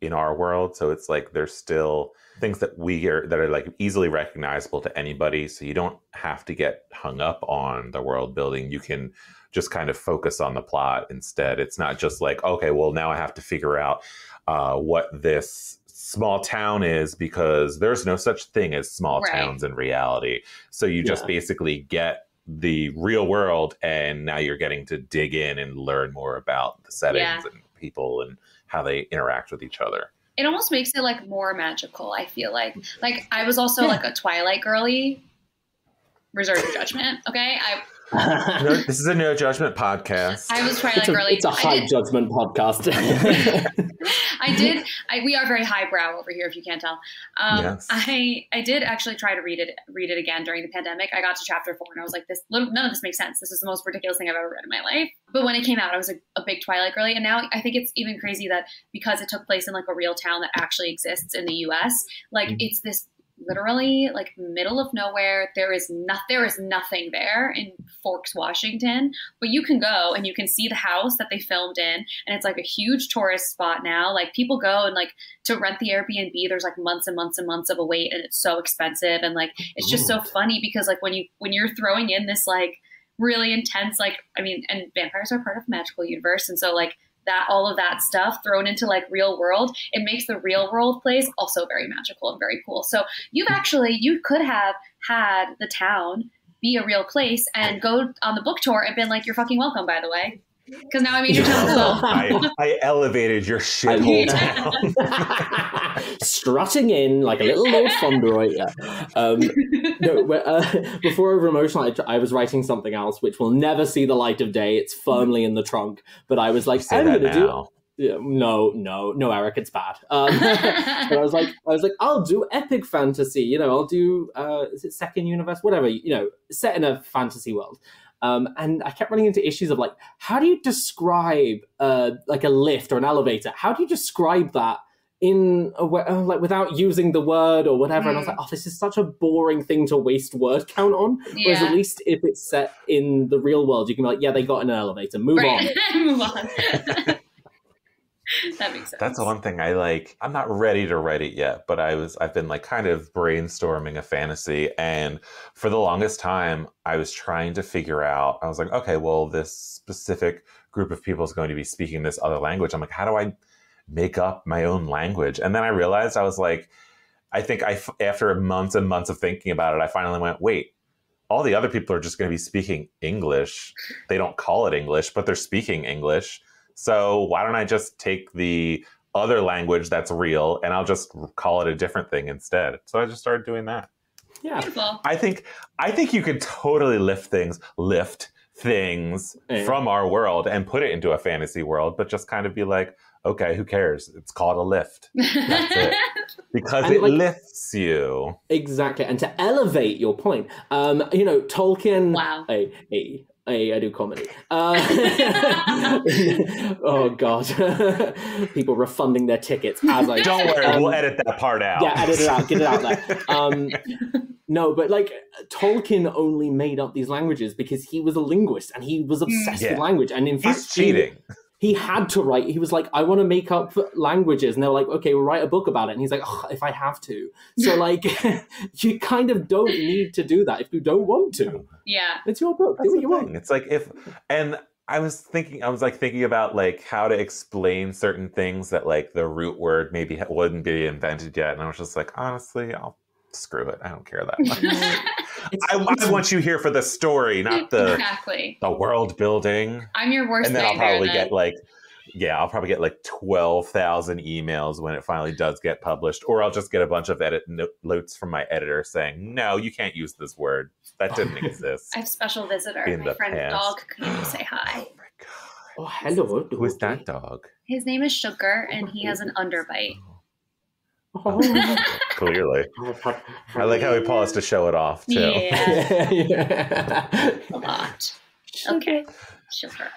in our world, so it's like there's still things that are like easily recognizable to anybody, so you don't have to get hung up on the world building. You can just kind of focus on the plot instead. It's not just like, okay, well, now I have to figure out what this small town is, because there's no such thing as small towns in reality. So you just basically get the real world, and now you're getting to dig in and learn more about the settings and people and how they interact with each other. It almost makes it like more magical, I feel like. Like I was also like a Twilight girly. Reserve your judgment, okay? This is a no judgment podcast. I was Twilight girly. It's a high judgment podcast. We are very highbrow over here, if you can't tell. Yes. I did actually try to read it again during the pandemic. I got to chapter 4 and I was like, none of this makes sense. This is the most ridiculous thing I've ever read in my life. But when it came out, I was a big Twilight girly. And now I think it's even crazy that because it took place in like a real town that actually exists in the US, like it's this literally like middle of nowhere. There is nothing there in Forks, Washington, but you can go and you can see the house that they filmed in, and it's like a huge tourist spot now. Like people go and like to rent the Airbnb, there's like months and months and months of a wait, and it's so expensive. And like it's just so funny because like when you're throwing in this like really intense, like, I mean, and vampires are part of a magical universe, and so like that, all of that stuff thrown into like real world, it makes the real world place also very magical and very cool. So you could have had the town be a real place and go on the book tour and been like, you're fucking welcome, by the way. Because now I made your town cool. I elevated your shithole town. Strutting in like a little Lord Fauntleroy. Before Overemotional, I was writing something else which will never see the light of day. It's firmly in the trunk. But I was like, I'm going to do... Yeah, no, Eric, it's bad. But I was like, I'll do epic fantasy. I'll do is it second universe, whatever. Set in a fantasy world. And I kept running into issues of like, how do you describe like a lift or an elevator? How do you describe that in a way, like without using the word or whatever? And I was like, oh, this is such a boring thing to waste word count on. Yeah. Whereas at least if it's set in the real world, you can be like, yeah, they got in an elevator. Move on. Move on. That makes sense. That's the one thing I like. I'm not ready to write it yet, but I've been like kind of brainstorming a fantasy, and for the longest time I was trying to figure out, I was like, okay, well, this specific group of people is going to be speaking this other language. I'm like, how do I make up my own language? And then I realized, I was like, after months and months of thinking about it, I finally went, wait, all the other people are just going to be speaking English. They don't call it English, but they're speaking English. So why don't I just take the other language that's real and I'll just call it a different thing instead? So I just started doing that. Yeah. Beautiful. I think you could totally lift things from our world and put it into a fantasy world, but just kind of be like, okay, who cares? It's called a lift. That's it. Because it lifts you. Exactly. And to elevate your point, Tolkien. Wow. I do comedy. Oh, God. People refunding their tickets as I... Don't worry, we'll edit that part out. Yeah, edit it out. Get it out there. No, but like Tolkien only made up these languages because he was a linguist and he was obsessed with language. And in fact, he's cheating. He had to write. He was like, I want to make up languages. And they were like, okay, we'll write a book about it. And he's like, oh, if I have to. So like, you kind of don't need to do that if you don't want to. Yeah. It's your book. Do what you want. It's like and I was thinking about like how to explain certain things that like the root word maybe wouldn't be invented yet. And I was just like, honestly, I'll screw it. I don't care that much. I want you here for the story, not the world building. I'm your worst nightmare. And then I'll probably get like 12,000 emails when it finally does get published, or I'll just get a bunch of notes from my editor saying, no, you can't use this word. That didn't exist. I have a special visitor. My friend's dog came to say hi. Oh my God. Oh, hello. Who is that dog? His name is Sugar, and he has an underbite. Oh. Clearly. I like how he paused to show it off, too. Yeah. A lot. Okay. Sugar.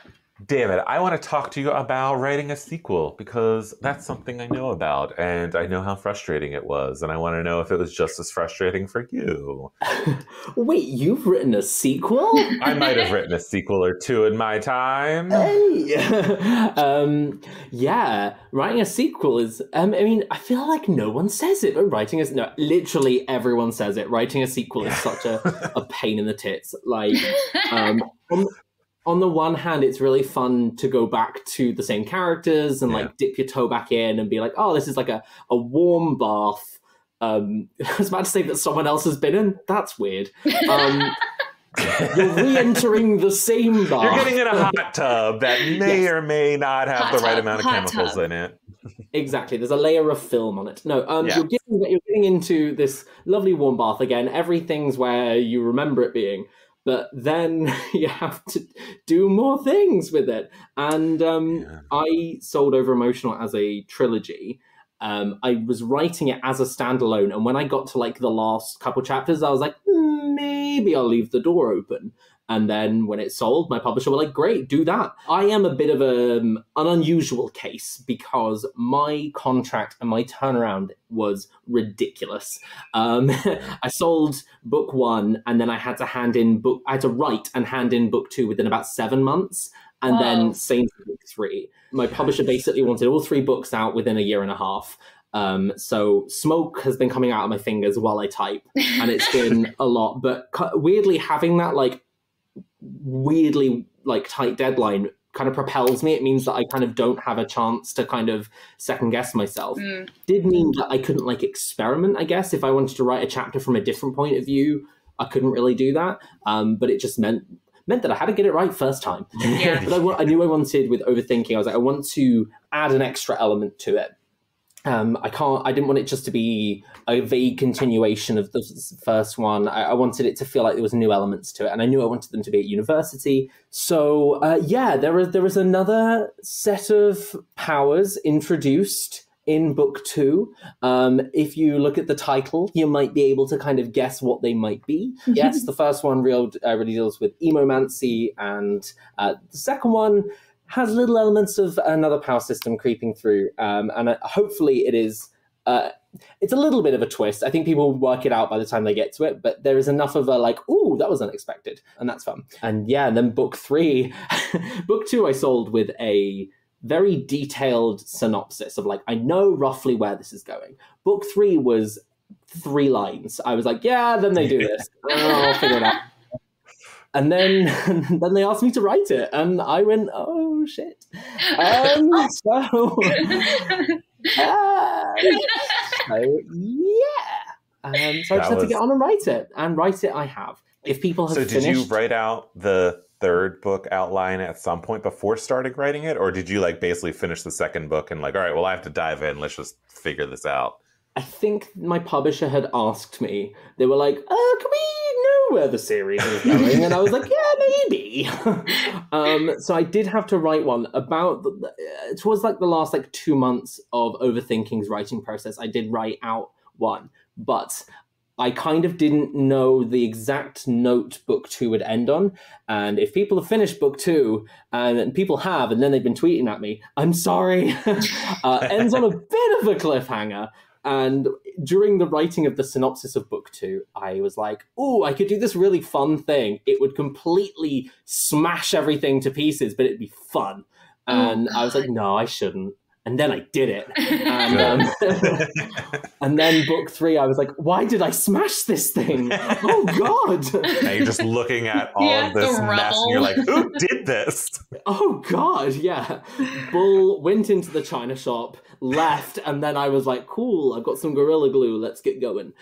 David, I want to talk to you about writing a sequel because that's something I know about and I know how frustrating it was. And I want to know if it was just as frustrating for you. Wait, you've written a sequel? I might have written a sequel or two in my time. Hey! Yeah, writing a sequel is, I feel like no one says it, but literally everyone says it. Writing a sequel is such a pain in the tits. Like, on the one hand, it's really fun to go back to the same characters and like dip your toe back in and be like, oh, this is like a warm bath. I was about to say that someone else has been in. That's weird. You're re-entering the same bath. You're getting in a hot tub that may or may not have the right amount of chemicals in it. Exactly. There's a layer of film on it. No, you're getting into this lovely warm bath again. Everything's where you remember it being. But then you have to do more things with it. And I sold Overemotional as a trilogy. I was writing it as a standalone. And when I got to like the last couple chapters, I was like, maybe I'll leave the door open. And then when it sold, my publisher were like, great, do that. I am a bit of an unusual case because my contract and my turnaround was ridiculous. I sold book 1 and then I had to write and hand in book 2 within about 7 months. And then same for book 3. My publisher basically wanted all 3 books out within a year and a half. So smoke has been coming out of my fingers while I type, and it's been a lot. But weirdly, having that weirdly tight deadline kind of propels me. It means that I kind of don't have a chance to kind of second guess myself. Did mean that I couldn't experiment, I guess. If I wanted to write a chapter from a different point of view, I couldn't really do that. But it just meant that I had to get it right first time. Yeah. But I knew I wanted, with Overthinking, I was like, I want to add an extra element to it. I didn't want it just to be a vague continuation of the first one. I wanted it to feel like there was new elements to it, and I knew I wanted them to be at university. So there was another set of powers introduced in book 2. If you look at the title, you might be able to kind of guess what they might be. Yes, the first one really deals with emomancy, and the second one has little elements of another power system creeping through. And hopefully it is, it's a little bit of a twist. I think people will work it out by the time they get to it, but there is enough of a ooh, that was unexpected. And that's fun. And then book 3, book 2 I sold with a very detailed synopsis of I know roughly where this is going. Book 3 was 3 lines. I was like, yeah, then they do this. I'll figure it out. And then they asked me to write it, and I went, oh shit. So I just had to get on and write it, I have. If people have finished... So did you write out the 3rd book outline at some point before starting writing it, or did you basically finish the 2nd book and all right, well, I have to dive in, let's just figure this out? I think my publisher had asked me. They were like, can we know where the series is going? And I was like, yeah, maybe. So I did have to write one about... It was the last 2 months of Overthinking's writing process. I did write out one, but I kind of didn't know the exact note book 2 would end on. And if people have finished book 2, and people have, and then they've been tweeting at me, I'm sorry, ends on a bit of a cliffhanger. And during the writing of the synopsis of book 2, I was like, oh, I could do this really fun thing. It would completely smash everything to pieces, but it'd be fun. And I was like, no, I shouldn't. And then I did it. And then book 3, I was like, why did I smash this thing? Oh, God. Now you're just looking at all of this mess and you're like, who did this? Oh, God, yeah. Bull went into the china shop, left, and then I was like, cool, I've got some Gorilla Glue, let's get going.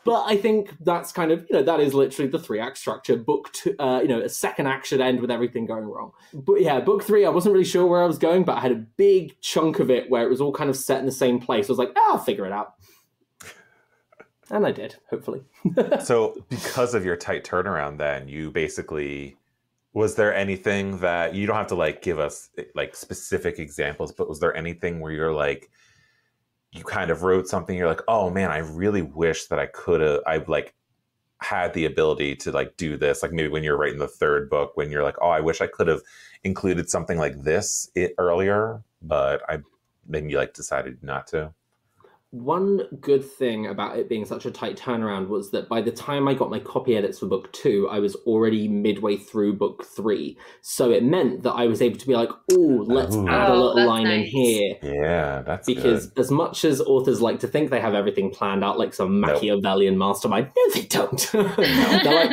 But I think that's kind of, that is literally the 3-act structure. Book 2, a second act should end with everything going wrong. But yeah, book 3, I wasn't really sure where I was going, but I had a big chunk of it where it was all kind of set in the same place. I was like, I'll figure it out. And I did, hopefully. So because of your tight turnaround then, you basically... Was there anything that... You don't have to give us specific examples, but was there anything where you're you kind of wrote something, you're like, oh man, I really wish that I've had the ability to do this. Maybe when you're writing the 3rd book, when you're like, oh, I wish I could have included something like this earlier, but then you decided not to. One good thing about it being such a tight turnaround was that by the time I got my copy edits for book 2, I was already midway through book 3. So it meant that I was able to be like, let's add a little line in here. Yeah, that's because good. As much as authors like to think they have everything planned out like some Machiavellian mastermind, no, they don't. They're like,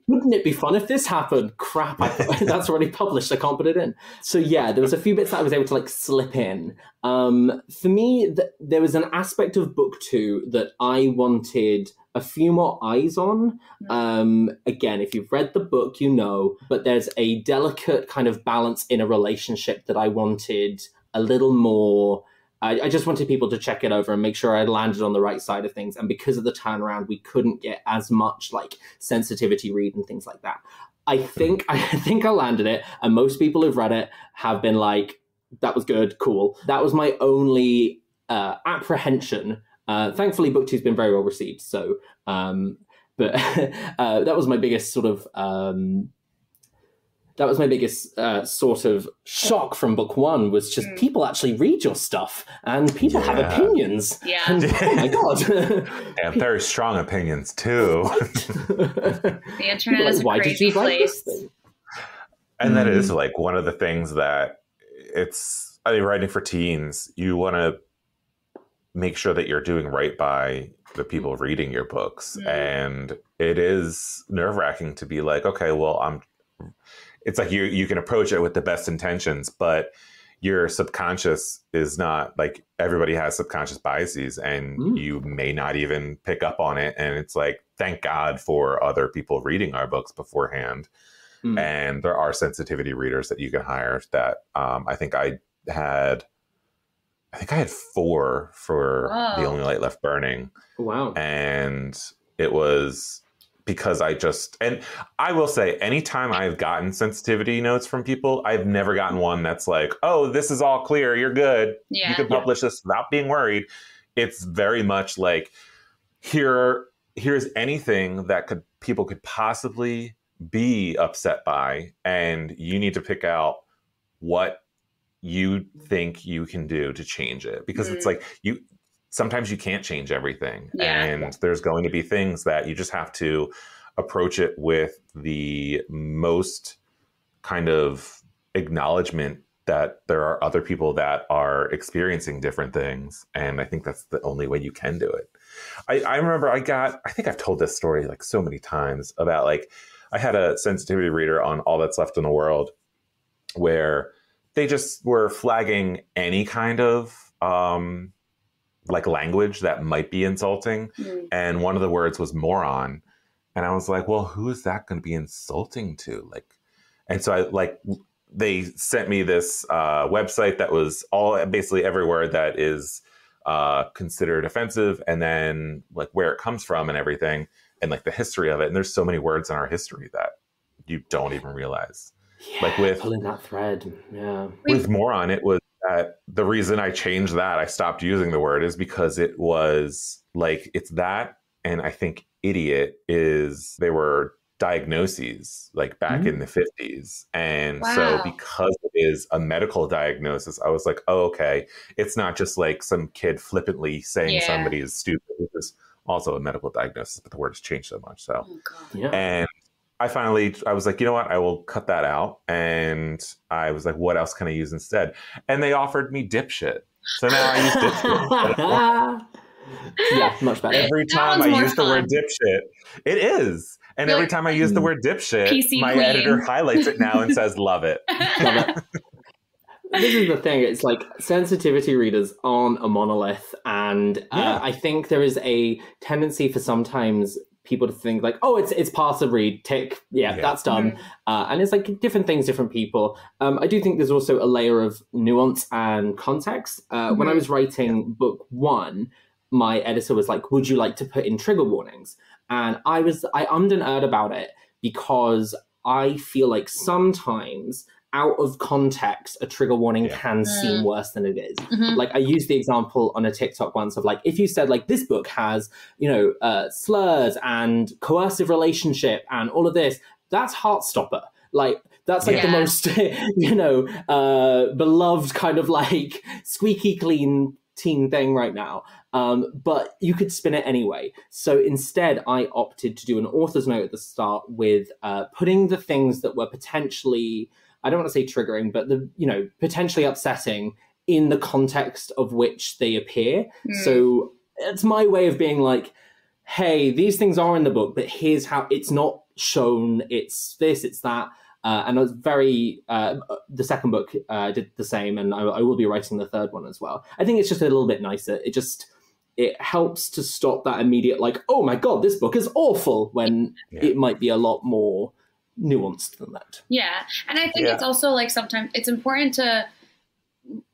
wouldn't it be fun if this happened? Crap, that's already published, I can't put it in. So yeah, there was a few bits that I was able to slip in. For me, there was an aspect of book 2 that I wanted a few more eyes on. Again, if you've read the book, but there's a delicate kind of balance in a relationship that I wanted a little more. I just wanted people to check it over and make sure I landed on the right side of things. And because of the turnaround, we couldn't get as much sensitivity read and things like that. I think I landed it, and most people who've read it have been like, that was good, cool. That was my only apprehension. Thankfully, book 2's been very well received, so But that was my biggest sort of sort of shock from book one, was just people actually read your stuff and people have opinions. Yeah. And, oh my God. And very strong opinions too. The internet is a crazy place. And that is like one of the things that writing for teens, you want to make sure that you're doing right by the people reading your books. And it is nerve-wracking to be like, okay, well, it's like you can approach it with the best intentions, but your subconscious is not, like, everybody has subconscious biases, and you may not even pick up on it. And it's like, thank God for other people reading our books beforehand. And there are sensitivity readers that you can hire that I think I had 4 for The Only Light Left Burning. Wow. And it was because and I will say, anytime I've gotten sensitivity notes from people, I've never gotten one that's like, oh, this is all clear, you're good. Yeah. You can publish this without being worried. It's very much like, here's anything that people could possibly be upset by, and you need to pick out what you think you can do to change it, because it's like sometimes you can't change everything, and there's going to be things that you just have to approach it with the most kind of acknowledgement that there are other people that are experiencing different things. And I think that's the only way you can do it. I remember I think I've told this story like so many times about, like, I had a sensitivity reader on All That's Left in the World where they just were flagging any kind of like language that might be insulting. And one of the words was moron. And I was like, well, who is that going to be insulting to? Like, and so they sent me this website that was basically every word that is considered offensive, and then like where it comes from and everything, and like the history of it. And there's so many words in our history that you don't even realize. Yeah, like with pulling that thread. Yeah. With moron, it was that the reason I changed that, I stopped using the word, is because it was like, it's that. And I think idiot they were diagnoses like back in the 50s. And so because it is a medical diagnosis, I was like, oh, okay. It's not just like some kid flippantly saying somebody is stupid. It was also a medical diagnosis, but the word has changed so much. So, and I was like, you know what? I will cut that out. And I was like, what else can I use instead? And they offered me dipshit. So now I use dipshit. Yeah, much better. Every time I use the word dipshit, it is. And every time I use the word dipshit, PC my queen. editor highlights it now and says, love it. Love it. This is the thing. It's like sensitivity readers aren't a monolith. And I think there is a tendency for sometimes people to think like, oh, it's pass a read, tick, that's done. And it's like different things, different people. I do think there's also a layer of nuance and context. When I was writing book one, my editor was like, would you like to put in trigger warnings? And I ummed and erred about it, because I feel like sometimes out of context, a trigger warning can seem worse than it is. Like, I used the example on a TikTok once of like, if you said like, this book has, slurs and coercive relationship and all of this, that's Heartstopper. Like, that's like the most, beloved kind of like squeaky clean teen thing right now. But you could spin it anyway. So instead, I opted to do an author's note at the start with putting the things that were potentially, I don't want to say triggering, but potentially upsetting in the context of which they appear. So it's my way of being like, hey, these things are in the book, but here's how it's not shown. It's this, it's that. And I was the second book did the same, and I will be writing the third one as well. I think it's just a little bit nicer. It helps to stop that immediate, like, oh my God, this book is awful, when it might be a lot more nuanced than that. Yeah. And I think it's also like, sometimes it's important to,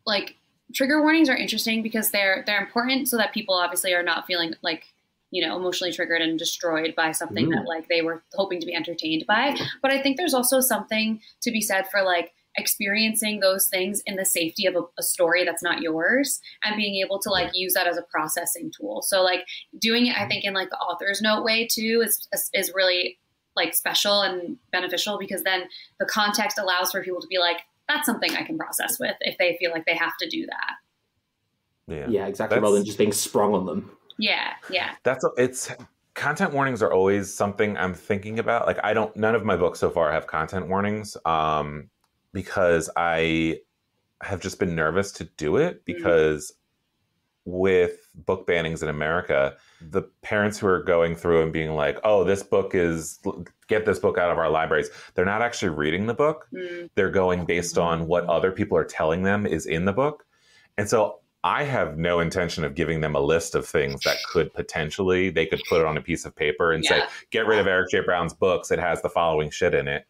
like, trigger warnings are interesting because they're important so that people obviously are not feeling like, emotionally triggered and destroyed by something that like they were hoping to be entertained by. But I think there's also something to be said for like experiencing those things in the safety of a story that's not yours, and being able to like use that as a processing tool. So like doing it, I think in like the author's note way too is really like special and beneficial, because then the context allows for people to be like, that's something I can process with if they feel like they have to do that. Yeah, exactly. Rather than just being sprung on them. Yeah. It's content warnings are always something I'm thinking about. Like none of my books so far have content warnings, because I have just been nervous to do it, because with book bannings in America, the parents who are going through and being like, oh, get this book out of our libraries, they're not actually reading the book. They're going based on what other people are telling them is in the book. And so I have no intention of giving them a list of things that they could put it on a piece of paper and say, get rid of Eric J. Brown's books. It has the following shit in it.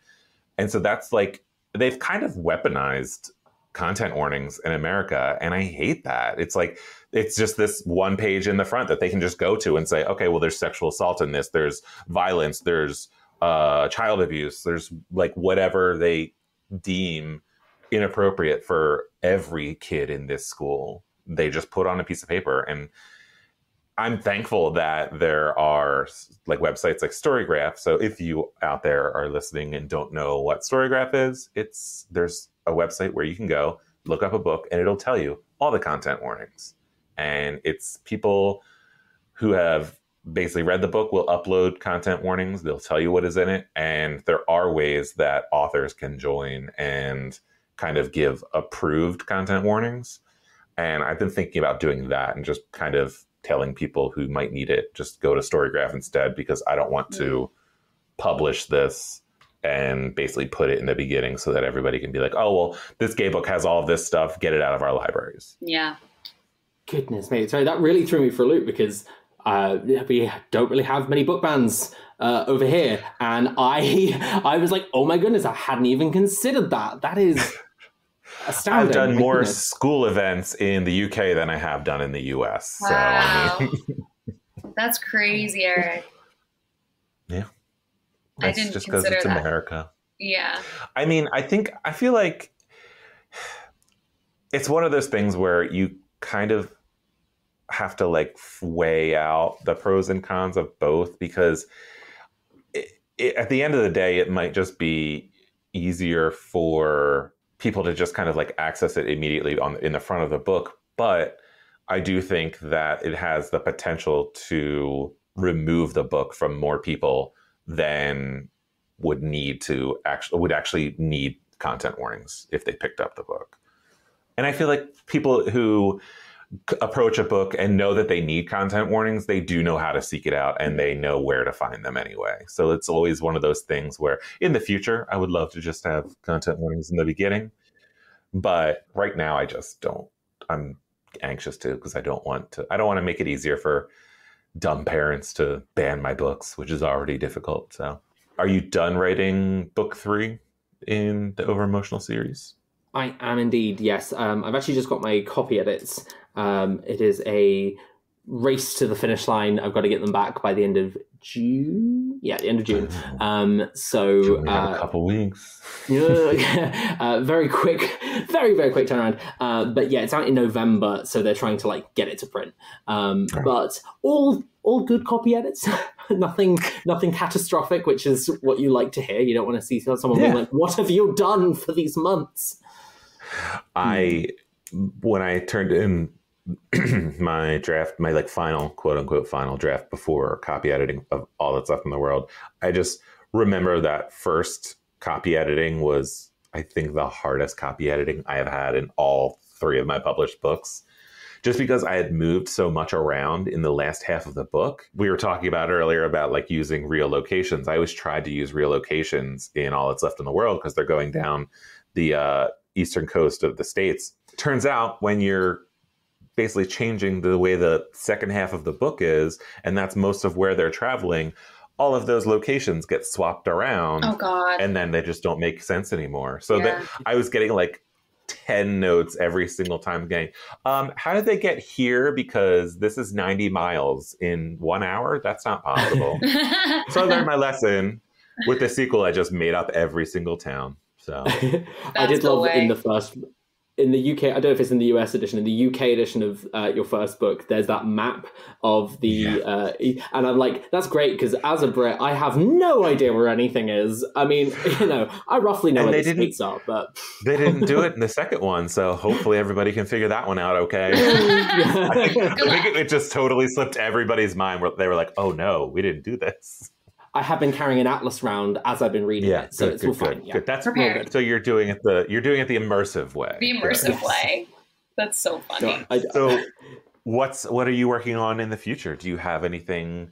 And so that's like, they've kind of weaponized content warnings in America. And I hate that. It's like, it's just this one page in the front that they can just go to and say, okay, well, there's sexual assault in this. There's violence. There's child abuse. There's like whatever they deem inappropriate for every kid in this school. They just put on a piece of paper. And I'm thankful that there are like websites like Storygraph. So if you out there are listening and don't know what Storygraph is, there's a website where you can go look up a book and it'll tell you all the content warnings. And it's people who have basically read the book will upload content warnings. They'll tell you what is in it. And there are ways that authors can join and kind of give approved content warnings. And I've been thinking about doing that and just kind of telling people who might need it, just go to Storygraph instead, because I don't want to publish this and basically put it in the beginning so that everybody can be like, oh, well, this gay book has all of this stuff. Get it out of our libraries. Yeah. Goodness me. Sorry, that really threw me for a loop, because we don't really have many book bans over here. And I was like, oh my goodness, I hadn't even considered that. That is astounding. I've done more school events in the UK than I have done in the US. Wow. So, I mean, that's crazy, Eric. Yeah. I didn't just consider because it's that. America. Yeah. I mean, I feel like it's one of those things where you kind of have to like weigh out the pros and cons of both, because at the end of the day, it might just be easier for people to just kind of like access it immediately in the front of the book. But I do think that it has the potential to remove the book from more people than would actually need content warnings if they picked up the book. And I feel like people who approach a book and know that they need content warnings, they do know how to seek it out and they know where to find them anyway. So it's always one of those things where in the future, I would love to just have content warnings in the beginning. But right now I just don't. I'm anxious to, because I don't want to make it easier for dumb parents to ban my books, which is already difficult. So are you done writing book 3 in the Overemotional series? I am indeed, yes. I've actually just got my copy edits. It is a race to the finish line. I've got to get them back by the end of June. Yeah, the end of June. So we have a couple weeks. Very quick, very, very quick turnaround. But yeah, it's out in November, so they're trying to like get it to print. But all good copy edits. nothing catastrophic, which is what you like to hear. You don't want to see someone being like, "What have you done for these months?" When I turned in my draft, my like final, quote unquote, final draft before copy editing of All That's Left in the World, I just remember that first copy editing was, I think, the hardest copy editing I have had in all 3 of my published books. Just because I had moved so much around in the last half of the book. We were talking about earlier about like using real locations. I always tried to use real locations in All That's Left in the World because they're going down the eastern coast of the States. Turns out when you're basically changing the way the second half of the book is, and that's most of where they're traveling, all of those locations get swapped around. Oh, God. And then they just don't make sense anymore. So that I was getting like 10 notes every single time again. How did they get here? Because this is 90 miles in 1 hour. That's not possible. So I learned my lesson. With the sequel, I just made up every single town. So I did love in the UK, I don't know if it's in the US edition, in the UK edition of your first book, there's that map of the, and I'm like, that's great, because as a Brit, I have no idea where anything is. I mean, I roughly know where the states are, but... They didn't do it in the second one, so hopefully everybody can figure that one out okay. I think it just totally slipped everybody's mind, where they were like, oh no, we didn't do this. I have been carrying an atlas around as I've been reading it, so it's all fine. Yeah. Good. That's prepared. So you're doing it the immersive way. The immersive way. That's so funny. So what are you working on in the future? Do you have anything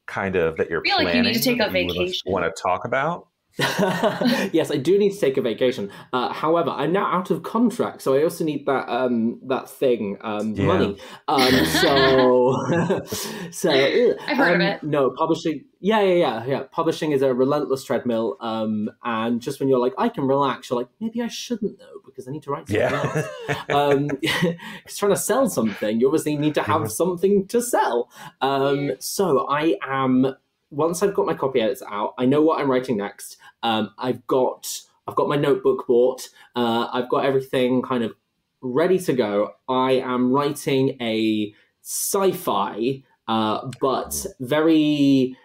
kind of that you're planning? I feel like you need to take a vacation. Want to talk about? Yes, I do need to take a vacation. However, I'm now out of contract, so I also need that thing, money. So I've heard of it. No, publishing. Yeah. Publishing is a relentless treadmill. And just when you're like, I can relax, you're like, maybe I shouldn't though, because I need to write something else. Because trying to sell something, you obviously need to have something to sell. So I am. Once I've got my copy edits out, I know what I'm writing next. I've got my notebook bought. I've got everything kind of ready to go. I am writing a sci-fi, but very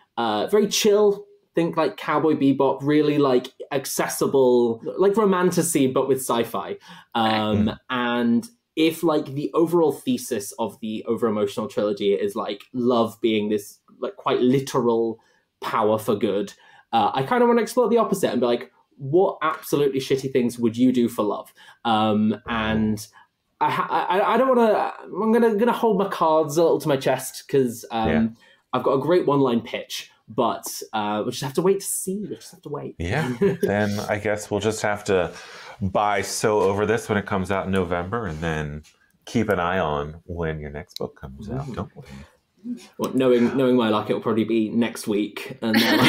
chill. Think like Cowboy Bebop, really like accessible, like romantasy, but with sci-fi. And if like the overall thesis of the Overemotional trilogy is like love being this like quite literal power for good, I kind of want to explore the opposite and be like, what absolutely shitty things would you do for love? And I don't want to. I'm gonna hold my cards a little to my chest, because I've got a great one-line pitch, but we'll just have to wait to see. We'll just have to wait. Yeah. Then I guess we'll just have to buy So Over This when it comes out in November, and then keep an eye on when your next book comes out. Don't worry. Well, knowing my luck, it'll probably be next week, and then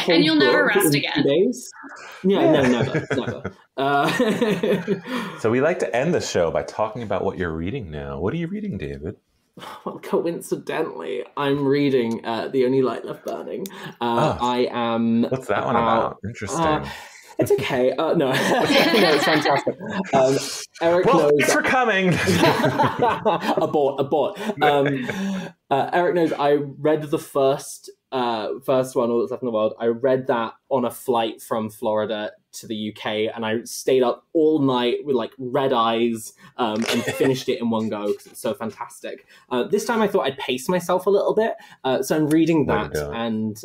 and you'll never rest again. Days. No, never. So we like to end the show by talking about what you're reading now. What are you reading, David? Well, coincidentally, I'm reading The Only Light Left Burning. I am. What's that one about? Interesting. It's okay. No, it's fantastic. Eric knows. Thanks for coming. Abort. Eric knows I read the first one, All That's Left in the World. I read that on a flight from Florida to the UK, and I stayed up all night with like red eyes and finished it in one go because it's so fantastic. This time I thought I'd pace myself a little bit, so I'm reading that, and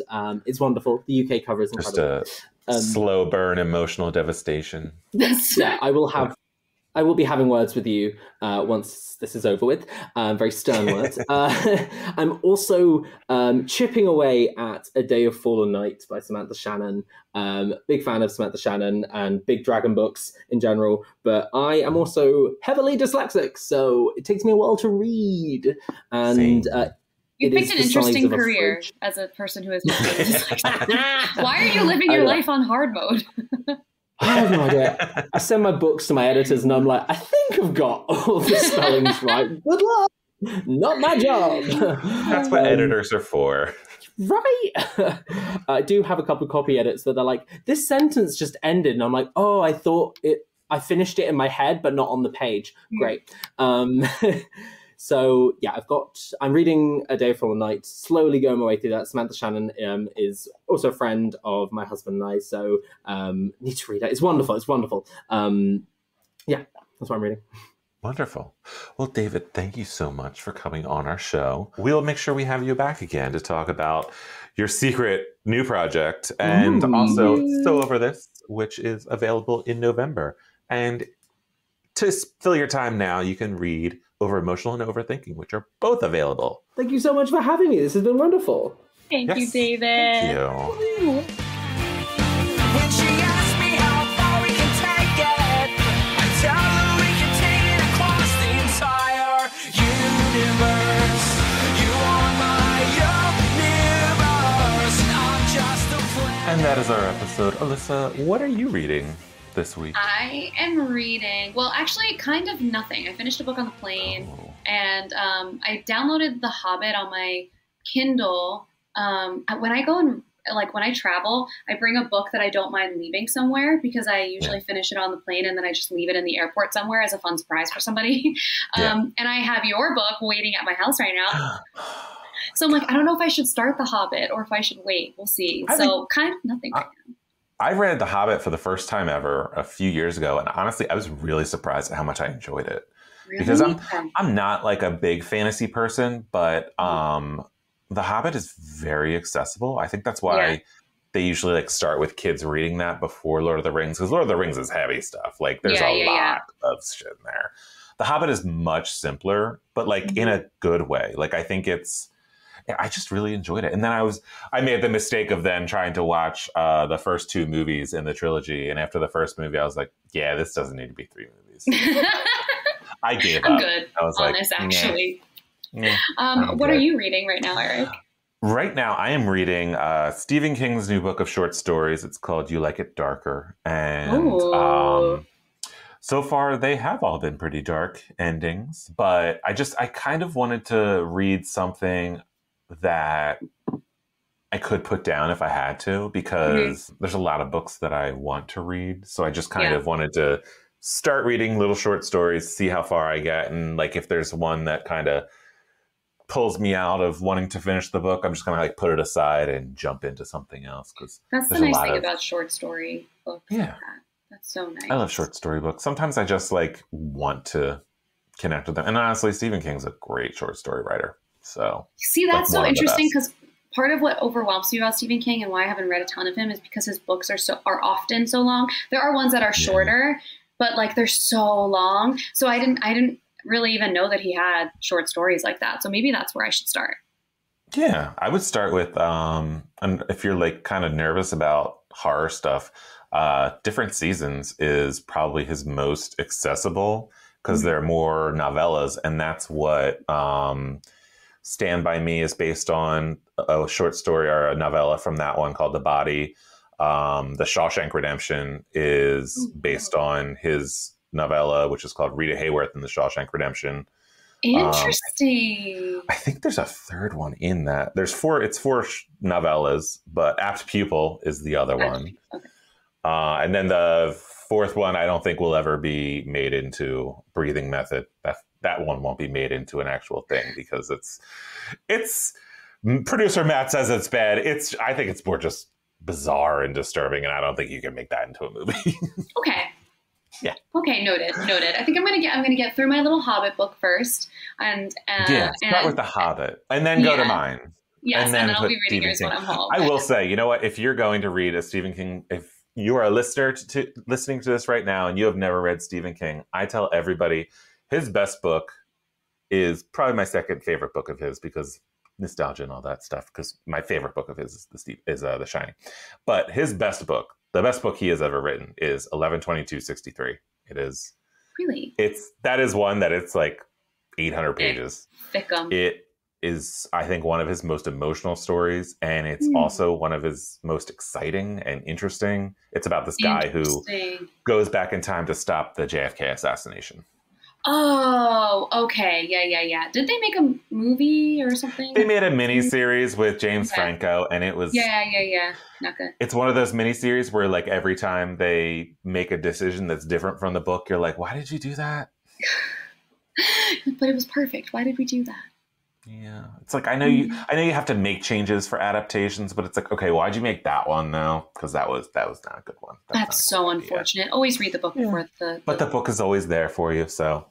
it's wonderful. The UK cover is incredible. Just a slow burn, emotional devastation. Yeah, I will be having words with you once this is over with. Very stern words. I'm also chipping away at A Day of Fallen Night by Samantha Shannon. Big fan of Samantha Shannon and big dragon books in general. But I am also heavily dyslexic, so it takes me a while to read. And you picked an interesting career as a person who is dyslexic. Why are you living your life on hard mode? I have no idea. I send my books to my editors and I'm like, I think I've got all the spellings right. Good luck. Not my job. That's what editors are for. Right. I do have a couple of copy edits that are like, this sentence just ended. And I'm like, oh, I finished it in my head, but not on the page. Great. So yeah, I'm reading A Day of Fallen Night, slowly going my way through that. Samantha Shannon is also a friend of my husband and I, so need to read it. It's wonderful. Yeah, that's what I'm reading. Wonderful. Well, David, thank you so much for coming on our show. We'll make sure we have you back again to talk about your secret new project and also So Over This, which is available in November. And to fill your time now, you can read Overemotional and Overthinking, which are both available. Thank you so much for having me. This has been wonderful. Thank you, David. Thank you. When she asked me how far we can take it, I tell her we can take it across the entire universe. You are my universe, I'm just a friend. And that is our episode. Alyssa, what are you reading this week? I am reading, well, actually kind of nothing. I finished a book on the plane, and I downloaded The Hobbit on my Kindle. When I go like when I travel, I bring a book that I don't mind leaving somewhere because I usually finish it on the plane and then I just leave it in the airport somewhere as a fun surprise for somebody. And I have your book waiting at my house right now. So I'm like, I don't know if I should start The Hobbit or if I should wait. We'll see. Kind of nothing right now. I read The Hobbit for the first time ever a few years ago. And honestly, I was really surprised at how much I enjoyed it. Really? Because I'm not like a big fantasy person, but The Hobbit is very accessible. I think that's why they usually like start with kids reading that before Lord of the Rings, because Lord of the Rings is heavy stuff. Like there's a lot of shit in there. The Hobbit is much simpler, but like in a good way. Like I think I just really enjoyed it. And then I made the mistake of then trying to watch the first 2 movies in the trilogy. And after the first movie, I was like, yeah, this doesn't need to be 3 movies. I gave up. I'm good I was on like, this, actually. What are you reading right now, Eric? Right now, I am reading Stephen King's new book of short stories. It's called You Like It Darker. And so far, they have all been pretty dark endings. But I kind of wanted to read something that I could put down if I had to, because there's a lot of books that I want to read. So I just kind of wanted to start reading little short stories, see how far I get. And like, if there's one that kind of pulls me out of wanting to finish the book, I'm just going to like put it aside and jump into something else. Because that's the nice thing about short story books. Yeah. That's so nice. I love short story books. Sometimes I just like want to connect with them. And honestly, Stephen King's a great short story writer. So see, that's so interesting, because part of what overwhelms me about Stephen King and why I haven't read a ton of him is because his books are often so long. There are ones that are shorter, but like they're so long. So I didn't really even know that he had short stories like that. So maybe that's where I should start. Yeah, I would start with, and if you're like kind of nervous about horror stuff, Different Seasons is probably his most accessible because they're more novellas. And that's what Stand By Me is based on, a short story or a novella from that one called The Body. The Shawshank Redemption is based on his novella, which is called Rita Hayworth and the Shawshank Redemption. Interesting. I think there's a third one in that. It's 4 novellas, but Apt Pupil is the other one. Okay. And then the 4th one, I don't think will ever be made into Breathing Method. That one won't be made into an actual thing because it's producer Matt says it's bad. I think it's more just bizarre and disturbing, and I don't think you can make that into a movie. Okay. Yeah. Okay. Noted. I think I'm gonna get through my little Hobbit book first, and start with the Hobbit, and then go to mine. Yes, and then I'll be reading yours when I'm home. I will say, you know what? If you're going to read a Stephen King, if you are a listener to listening to this right now and you have never read Stephen King, I tell everybody his best book is probably my second favorite book of his, because nostalgia and all that stuff. Because my favorite book of his is The Shining, but his best book. The best book he has ever written is 11/22/63. It is really. That is one that it's like 800 pages. Thickum. It is, I think, one of his most emotional stories, and it's also one of his most exciting and interesting. It's about this guy who goes back in time to stop the JFK assassination. Oh, okay. Yeah. Did they make a movie or something? They made a miniseries with James Franco, and it was... Yeah. Not good. It's one of those miniseries where, like, every time they make a decision that's different from the book, you're like, why did you do that? But it was perfect. Why did we do that? Yeah. It's like, I know you have to make changes for adaptations, but it's like, okay, why'd you make that one though? Because that was not a good one. That's so unfortunate. Always read the book before But the book is always there for you, so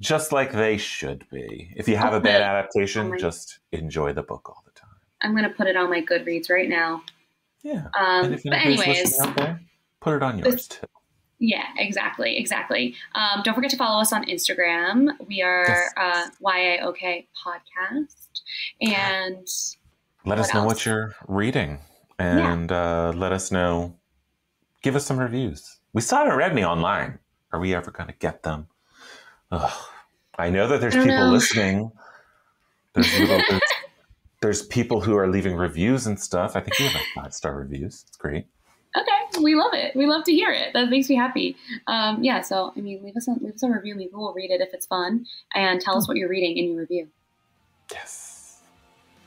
just like they should be. If you have a bad adaptation, just enjoy the book all the time. I'm gonna put it on my Goodreads right now. Yeah. And if but anyways, out there, put it on yours too. Yeah, exactly. Don't forget to follow us on Instagram. We are YAOK Podcast. And let us know what you're reading. And let us know. Give us some reviews. We still haven't read any online. Are we ever going to get them? Ugh. I know that there's people listening. There's people who are leaving reviews and stuff. I think we have like 5-star reviews. It's great. Okay, we love it. We love to hear it. That makes me happy. So I mean, leave us a review. Maybe we'll read it if it's fun, and tell us what you're reading in your review. Yes.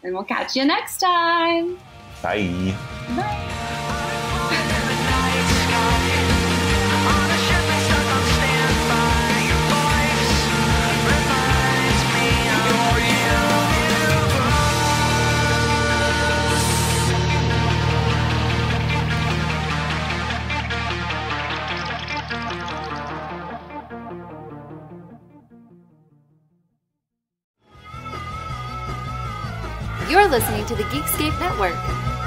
And we'll catch you next time. Bye. Bye. You're listening to the Geekscape Network.